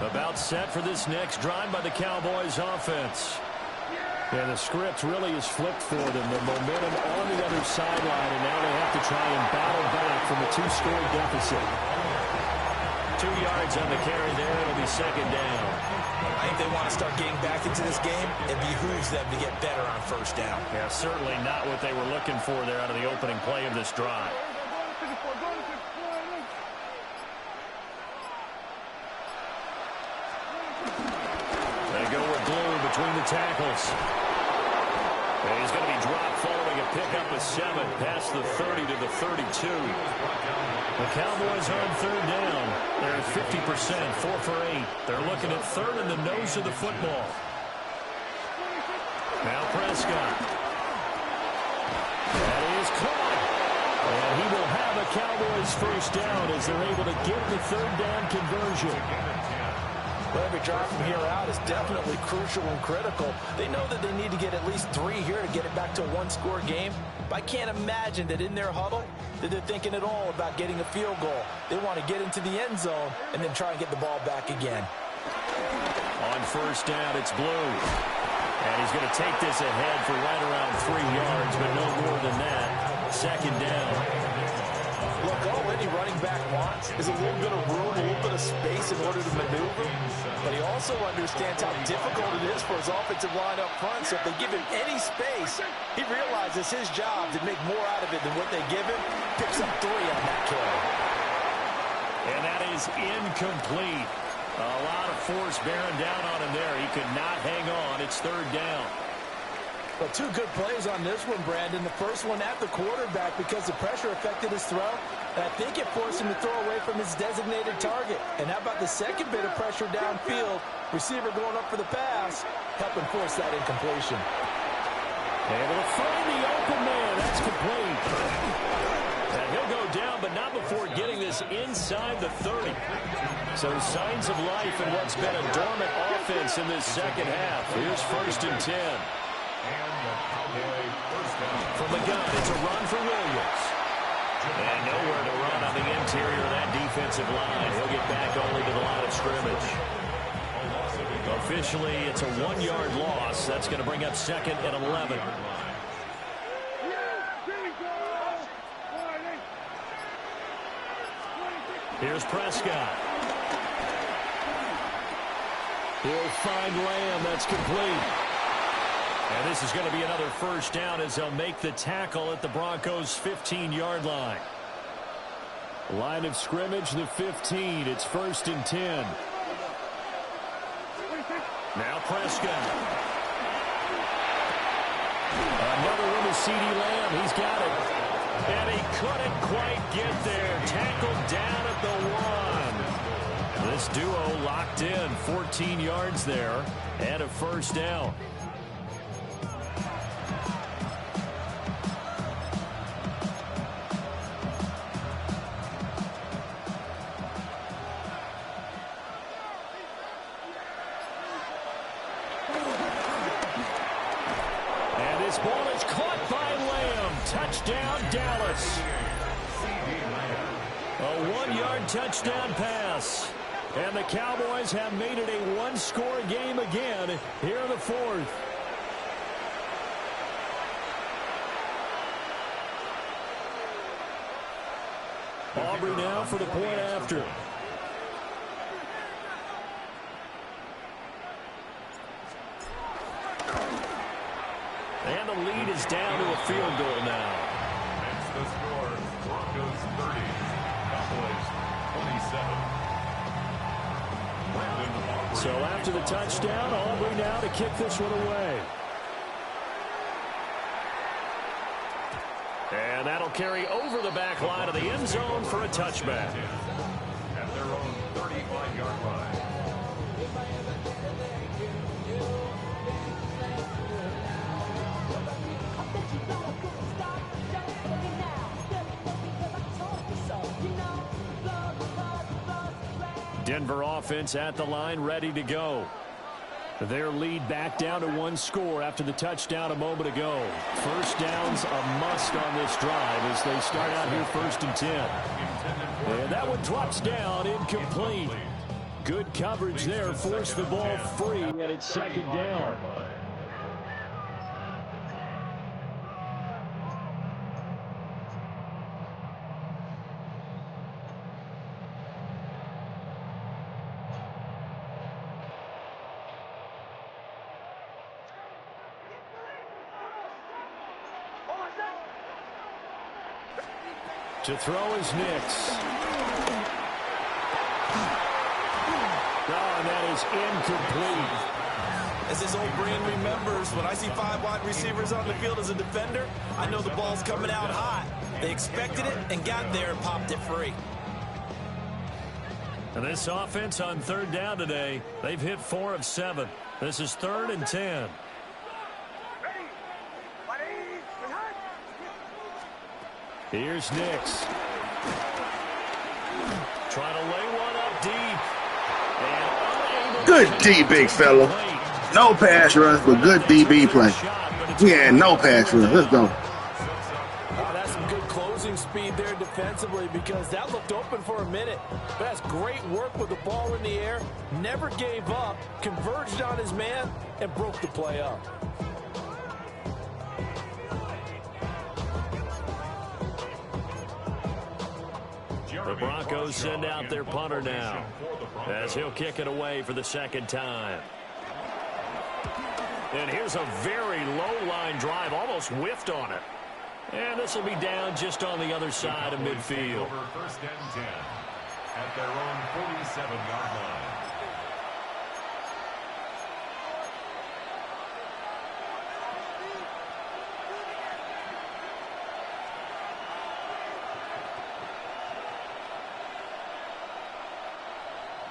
About set for this next drive by the Cowboys offense. Yeah, the script really is flipped for them. The momentum on the other sideline, and now they have to try and battle back from a 2-score deficit. 2 yards on the carry there. It'll be 2nd down. I think they want to start getting back into this game. It behooves them to get better on 1st down. Yeah, certainly not what they were looking for there out of the opening play of this drive. They go with Blue between the tackles. And he's going to be dropped following a pickup of 7 past the 30 to the 32. The Cowboys on 3rd down. They're at 50%, 4 for 8. They're looking at 3rd in the nose of the football. Now Prescott. That is caught. And he will have a Cowboys 1st down as they're able to get the 3rd down conversion. Well, every drive from here out is definitely crucial and critical. They know that they need to get at least 3 here to get it back to a 1-score game. But I can't imagine that in their huddle that they're thinking at all about getting a field goal. They want to get into the end zone and then try and get the ball back again. On 1st down, it's Blue. And he's going to take this ahead for right around 3 yards, but no more than that. 2nd down. Look, all any running back wants is a little bit of room, a little bit of space in order to maneuver. But he also understands how difficult it is for his offensive line up front. So if they give him any space, he realizes his job to make more out of it than what they give him. Picks up 3 on that carry. And that is incomplete. A lot of force bearing down on him there. He could not hang on. It's 3rd down. Well, 2 good plays on this one, Brandon. The first one at the quarterback because the pressure affected his throw. And I think it forced him to throw away from his designated target. And how about the second bit of pressure downfield? Receiver going up for the pass, helping force that incompletion. Able to find the open man. That's complete. And he'll go down, but not before getting this inside the 30. So signs of life in what's been a dormant offense in this 2nd half. Here's 1st and 10. And the Cowboy 1st down. From the gun, it's a run for Williams. And nowhere to run on the interior of that defensive line. He'll get back only to the line of scrimmage. Officially, it's a 1-yard loss. That's going to bring up 2nd and 11. Here's Prescott. He'll find Lamb. That's complete. And this is going to be another 1st down as they'll make the tackle at the Broncos' 15-yard line. Line of scrimmage, the 15. It's 1st and 10. Now Prescott. Another one to CeeDee Lamb. He's got it. And he couldn't quite get there. Tackled down at the 1. This duo locked in. 14 yards there and a first down. Touchdown, Dallas. A 1-yard touchdown pass. And the Cowboys have made it a one-score game again here in the 4th. Aubrey now for the point after. And the lead is down to a field goal now. That's the score. Broncos 30. Cowboys 27. So after the touchdown, Aubrey now to kick this one away. And that'll carry over the back line of the end zone for a touchback. At their own 35-yard line. Denver offense at the line, ready to go. Their lead back down to 1 score after the touchdown a moment ago. First down's a must on this drive as they start out here 1st and 10. And that one drops down, incomplete. Good coverage there, forced the ball free, and it's 2nd down. To throw is Nix. Oh, and that is incomplete. As his old brain remembers, when I see 5 wide receivers on the field as a defender, I know the ball's coming out hot. They expected it and got there and popped it free. And this offense on 3rd down today, they've hit 4 of 7. This is 3rd and 10. Here's Nix. Trying to lay one up deep. Good D, big fella. No pass rush, but good DB play. We had no pass rush. Let's go. That's some good closing speed there defensively because that looked open for a minute. But that's great work with the ball in the air. Never gave up, converged on his man, and broke the play up. The Broncos send out their punter now as he'll kick it away for the 2nd time. And here's a very low-line drive, almost whiffed on it. And this will be down just on the other side of midfield. Over 1st and 10 at their own 47-yard line.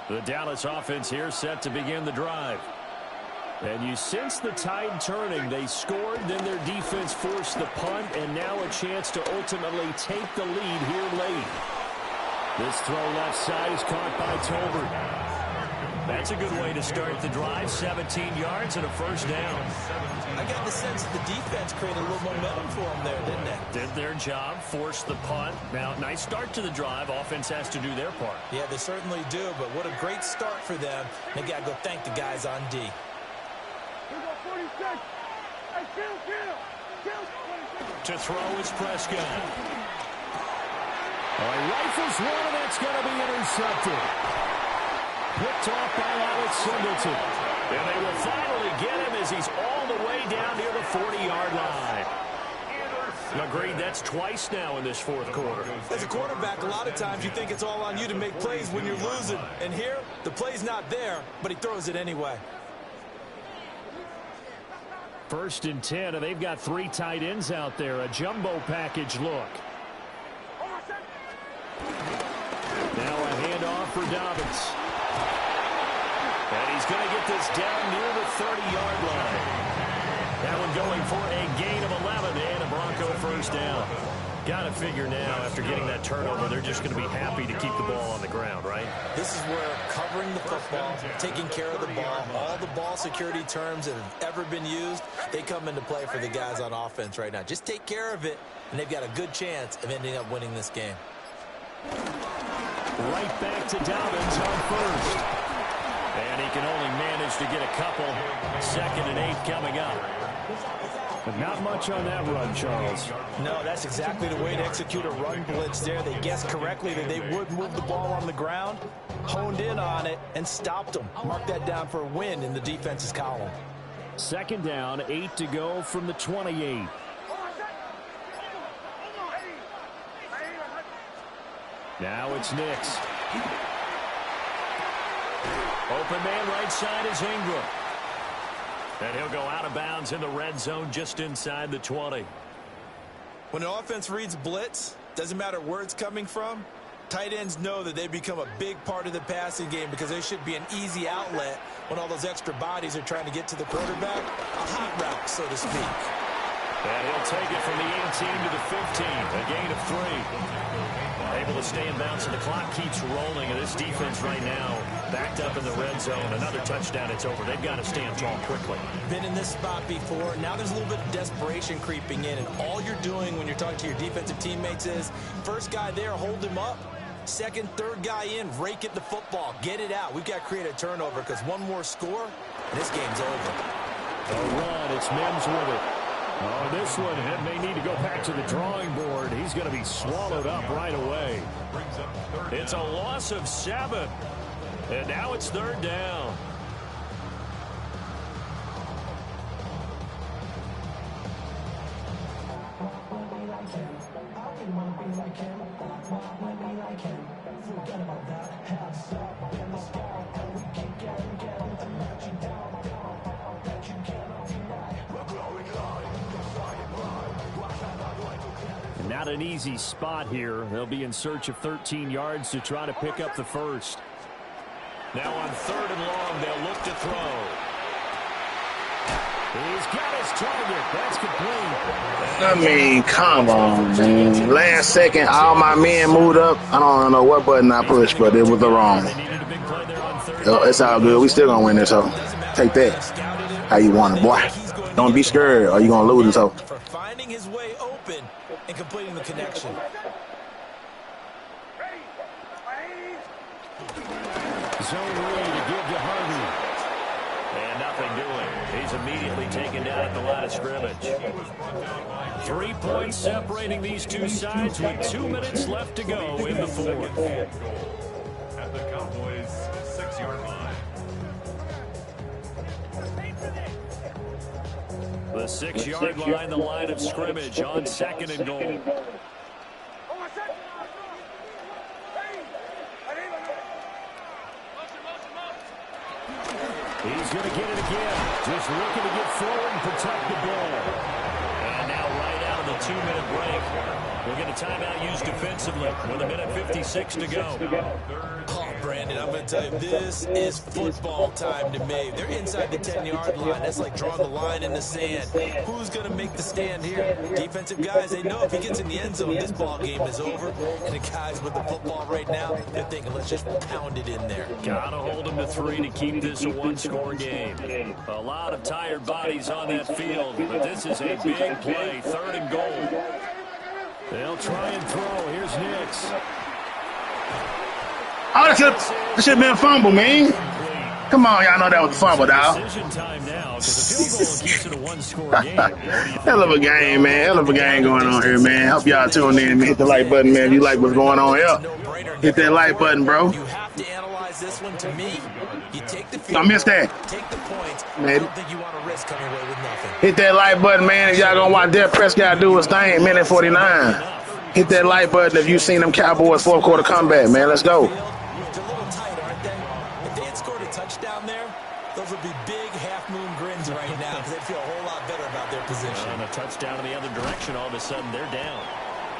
The Dallas offense here set to begin the drive. And you sense the tide turning. They scored, then their defense forced the punt, and now a chance to ultimately take the lead here late. This throw left side is caught by Tolbert. That's a good way to start the drive. 17 yards and a first down. I got the sense that the defense created a little momentum for them there, didn't they? Did their job, forced the punt. Now, nice start to the drive. Offense has to do their part. Yeah, they certainly do, but what a great start for them. They got to go thank the guys on D. To throw is Prescott. He rifles one, and that's going to be intercepted. Picked off by Alex Singleton. And they will finally get him as he's all the way down near the 40-yard line. Agreed, that's twice now in this 4th quarter. As a quarterback, a lot of times you think it's all on you to make plays when you're losing. And here, the play's not there, but he throws it anyway. 1st and 10, and they've got 3 tight ends out there. A jumbo package look. Now a handoff for Dobbins. And he's going to get this down near the 30-yard line. That one going for a gain of 11 and a Bronco first down. Got to figure now, after getting that turnover, they're just going to be happy to keep the ball on the ground, right? This is where covering the football, taking care of the ball, all the ball security terms that have ever been used, they come into play for the guys on offense right now. Just take care of it, and they've got a good chance of ending up winning this game. Right back to Dobbins on first. And he can only manage to get a couple. 2nd and 8 coming up. But not much on that run, Charles. No, that's exactly the way to execute a run blitz there. They guessed correctly that they would move the ball on the ground, honed in on it, and stopped them. Mark that down for a win in the defense's column. 2nd down, 8 to go from the 28. Now it's Nix. Open man right side is Ingram. And he'll go out of bounds in the red zone just inside the 20. When an offense reads blitz, doesn't matter where it's coming from, tight ends know that they become a big part of the passing game because there should be an easy outlet when all those extra bodies are trying to get to the quarterback. A hot route, so to speak. And he'll take it from the 18 to the 15. A gain of 3. Able to stay in bounds, and the clock keeps rolling. And this defense right now backed up in the red zone. Another touchdown, it's over. They've got to stand tall quickly. Been in this spot before. Now there's a little bit of desperation creeping in. And all you're doing when you're talking to your defensive teammates is, first guy there, hold him up. 2nd, 3rd guy in, rake at the football. Get it out. We've got to create a turnover because one more score, and this game's over. A run. It's Mims with it. Oh, this one may need to go back to the drawing board. He's going to be swallowed up right away. It's a loss of 7. And now it's 3rd down. Not an easy spot here. They'll be in search of 13 yards to try to pick up the first. Now on 3rd and long, they'll look to throw. He's got his target. That's complete. I mean, come on, man. Last second, all my men moved up. I don't know what button I pushed, but it was the wrong one. It's all good. We still going to win this, so take that. How you want it, boy. Don't be scared or you're going to lose it, so. For finding his way open and completing the connection. Zone read to give to Harvey. And nothing doing. He's immediately taken down at the line of scrimmage. 3 points separating these two sides with 2 minutes left to go in the 4th. At the Cowboys' 6-yard line. The 6-yard line, the line of scrimmage on 2nd and goal. He's going to get it again. Just looking to get forward and protect the ball. And now right out of the 2-minute break, we'll get a timeout used defensively with 1:56 to go. Oh, Brandon, I'm going to tell you, this is football time to me. They're inside the 10-yard line. That's like drawing the line in the sand. Who's going to make the stand here? Defensive guys, they know if he gets in the end zone, this ball game is over. And the guys with the football right now, they're thinking, let's just pound it in there. Got to hold them to 3 to keep this a one-score game. A lot of tired bodies on that field, but this is a big play. 3rd and goal. They'll try and throw. Here's Nix. Oh, that should have been a fumble, man. Come on, y'all know that was a fumble, dog. Decision time now, because the field goal keeps it a one-score game. Hell of a game, man. Hell of a game going on here, man. Hope y'all tune in, man. Hit the like button, man, if you like what's going on here. Hit that like button, bro. You have to analyze this one. To me, you take the field. Don't miss that. Take the points. Man. I don't think you want to risk coming away with nothing. Hit that like button, man. If y'all gonna watch Dak Prescott do his thing, minute 49. Hit that like button if you've seen them Cowboys 4th quarter comeback, man. Let's go. They're a little tight, aren't they? If they had scored a touchdown there, Those would be big half-moon grins right now because they'd feel a whole lot better about their position. And a touchdown in the other direction, all of a sudden they're down.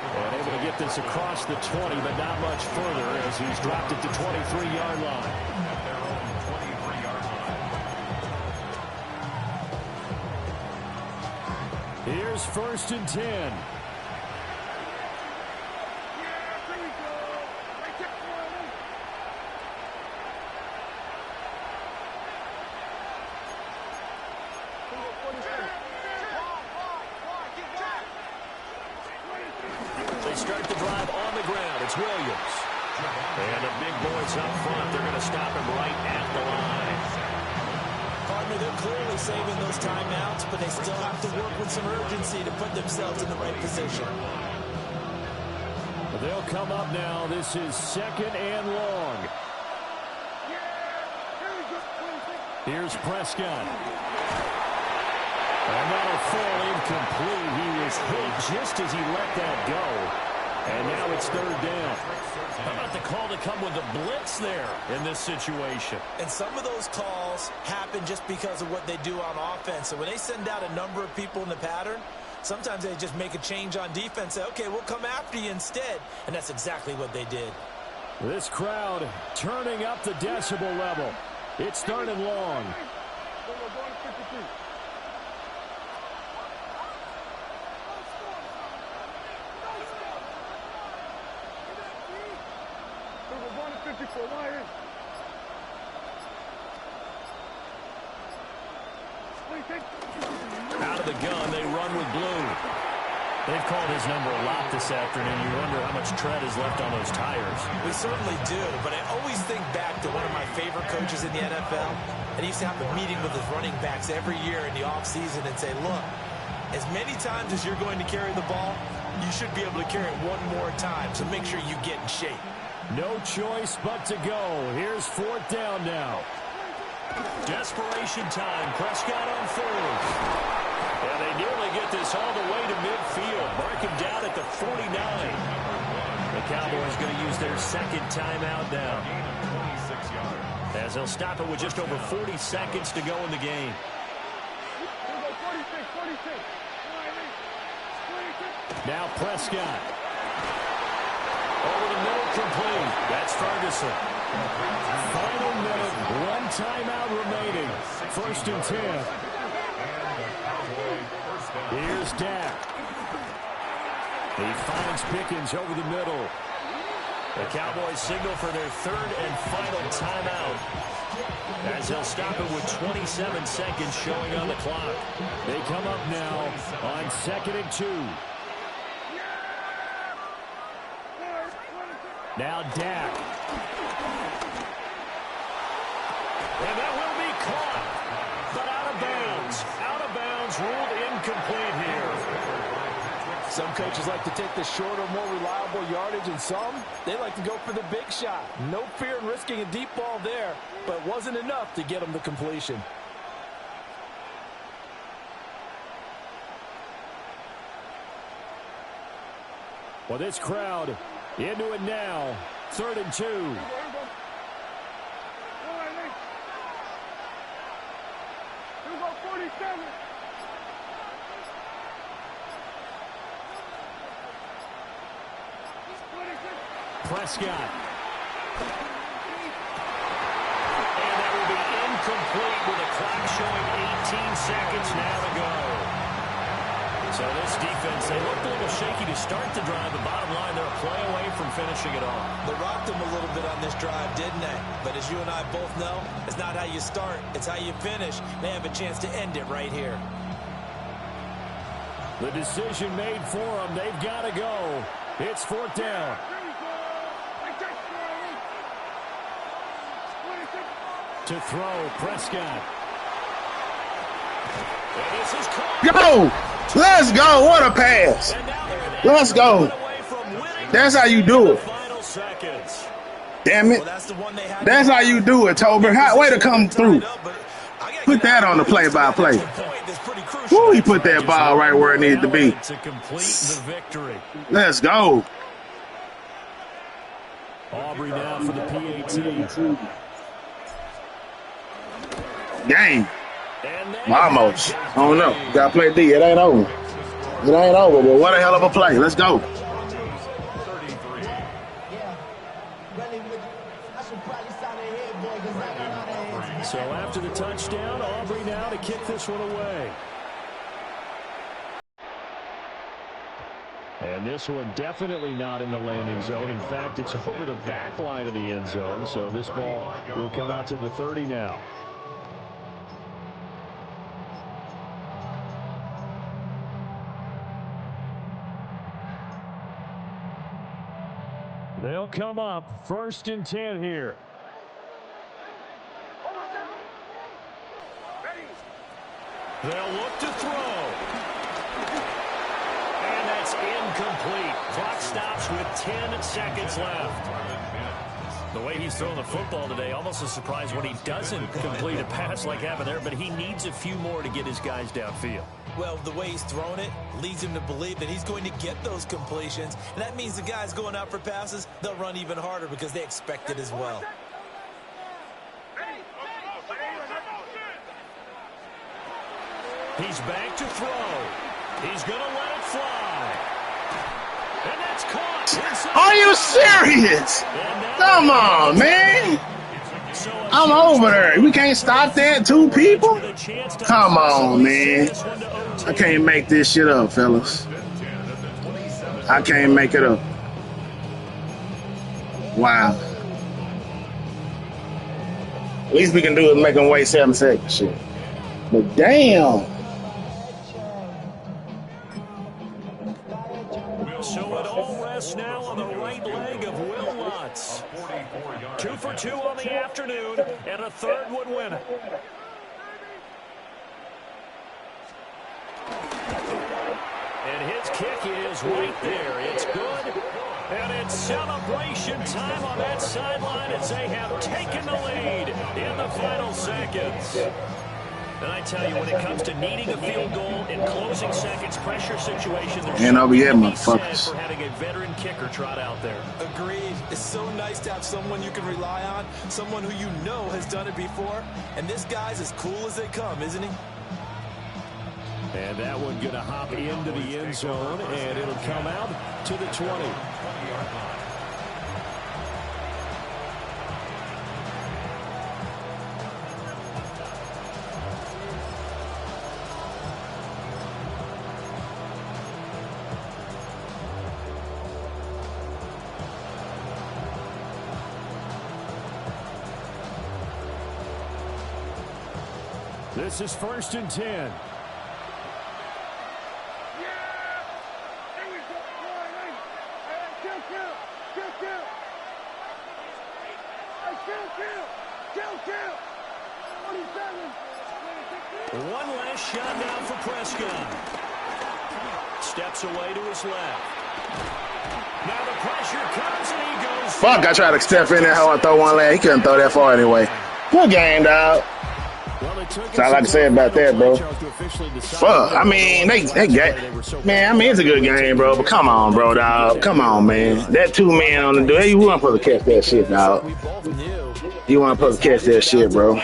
And able to get this across the 20, but not much further as he's dropped it to 23-yard line. At their own 23-yard line. Here's 1st and 10. They start the drive on the ground. It's Williams. And the big boys up front, they're going to stop him right at the line. Partner, they're clearly saving those timeouts, but they still have to work with some urgency to put themselves in the right position. They'll come up now. This is 2nd and long. Here's Prescott. And that'll fall incomplete. He was hit just as he let that go. And now it's 3rd down. How about the call to come with the blitz there in this situation? And some of those calls happen just because of what they do on offense. So when they send out a number of people in the pattern, sometimes they just make a change on defense. Say, okay, we'll come after you instead. And that's exactly what they did. This crowd turning up the decibel level. It's 3rd and long. Out of the gun, they run with blue. They've called his number a lot this afternoon. You wonder how much tread is left on those tires. We certainly do, but I always think back to one of my favorite coaches in the NFL. And he used to have a meeting with his running backs every year in the offseason and say, look, as many times as you're going to carry the ball, you should be able to carry it one more time, so make sure you get in shape. No choice but to go. Here's 4th down now. Desperation time. Prescott on 4th. And they nearly get this all the way to midfield. Mark him down at the 49. The Cowboys going to use their 2nd timeout now, as they'll stop it with just over 40 seconds to go in the game. Now Prescott. Over the middle, complete. That's Ferguson. Final minute, 1 timeout remaining. 1st and 10. Here's Dak. He finds Pickens over the middle. The Cowboys signal for their 3rd and final timeout, as they'll stop it with 27 seconds showing on the clock. They come up now on 2nd and 2. Now Dak. And that will be caught, but out of bounds. Out of bounds, ruled incomplete here. Some coaches like to take the shorter, more reliable yardage, and some, they like to go for the big shot. No fear in risking a deep ball there, but it wasn't enough to get them the completion. Well, this crowd into it now. 3rd and 2. Prescott. And that will be incomplete with the clock showing 18 seconds now to go. So this defense, they looked a little shaky to start the drive. The bottom line, they're a play away from finishing it off. They rocked them a little bit on this drive, didn't they? But as you and I both know, it's not how you start, it's how you finish. They have a chance to end it right here. The decision made for them. They've got to go. It's 4th down. To throw, Prescott. And this is caught. Go! Let's go. What a pass. Let's go. That's how you do it. Damn it. That's how you do it, Tobin. Way to come through. Put that on the play-by-play. Woo, he put that ball right where it needed to be. To complete the victory. Let's go. Aubrey now for the PAT. Game. And Almost. I don't know. You gotta play D. It ain't over. It ain't over, but what a hell of a play. Let's go. So after the touchdown, Aubrey now to kick this one away. And this one definitely not in the landing zone. In fact, it's over the back line of the end zone. So this ball will come out to the 30 now. They'll come up 1st and 10 here. They'll look to throw. And that's incomplete. Clock stops with 10 seconds left. The way he's throwing the football today, almost a surprise when he doesn't complete a pass like happened there, but he needs a few more to get his guys downfield. Well, the way he's thrown it leads him to believe that he's going to get those completions. And that means the guys going out for passes, they'll run even harder because they expect it as well. He's back to throw. He's going to let it fly. And that's caught. Are you serious? Come on, man. I'm over there. We can't stop that. 2 people? Come on, man. I can't make this shit up, fellas. I can't make it up. Wow. At least we can do is make them wait 7 seconds. Shit. But damn. So it all rests now on the right leg of Will Lutz. 2 for 2 on the afternoon, and a third would win it. And his kick is right there. It's good. And it's celebration time on that sideline as they have taken the lead in the final seconds. And I tell you, when it comes to needing a field goal in closing seconds, pressure situation, there's And over here, something to be motherfuckers. said for having a veteran kicker trot out there. Agreed. It's so nice to have someone you can rely on, someone who you know has done it before. And this guy's as cool as they come, isn't he? And that one going to hop into the end zone, and it'll come out to the 20. This is 1st and 10. One last shot now for Prescott. Steps away to his left. Now the pressure comes and he goes. Fuck, I tried to step in there, how I throw one leg. He couldn't throw that far anyway. Good game, dog. That's all I can say about that, bro. Fuck, I mean, they got, man, I mean, it's a good game, bro, but come on, bro, dog. Come on, man. That 2 men on the dude, you weren't supposed to catch that shit, dog. You weren't supposed to catch that shit, bro.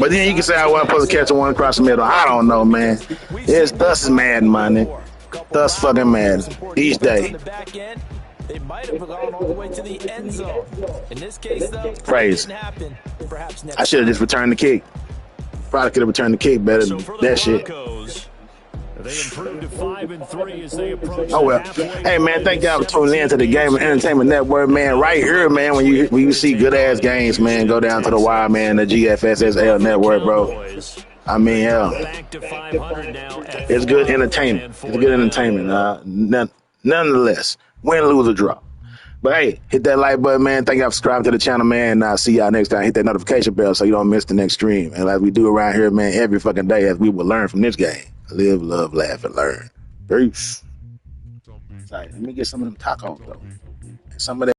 But then you can say I wasn't supposed to catch the one across the middle. I don't know, man. It's thus Madden, man. Thus fucking Madden. Each day. They might have gone all the way to the end zone. In this case, though, Crazy. didn't happen. Perhaps next I should have just returned the kick. Probably could have returned the kick better than that shit. They improved to 5-3 as they approach. Oh well. Hey man, thank y'all for tuning in to the Game and Entertainment Network, man. Right here, man, when you see good ass games, man, go down to the wire, man, the GFSSL network, bro. I mean, hell, it's good entertainment. It's good entertainment. Nonetheless, win, lose, or draw. But hey, hit that like button, man. Thank y'all for subscribing to the channel, man. And I'll see y'all next time. Hit that notification bell so you don't miss the next stream. And like we do around here, man, every fucking day, as we will learn from this game. Live, love, laugh, and learn. Peace. Let me get some of them tacos, though. Some of that.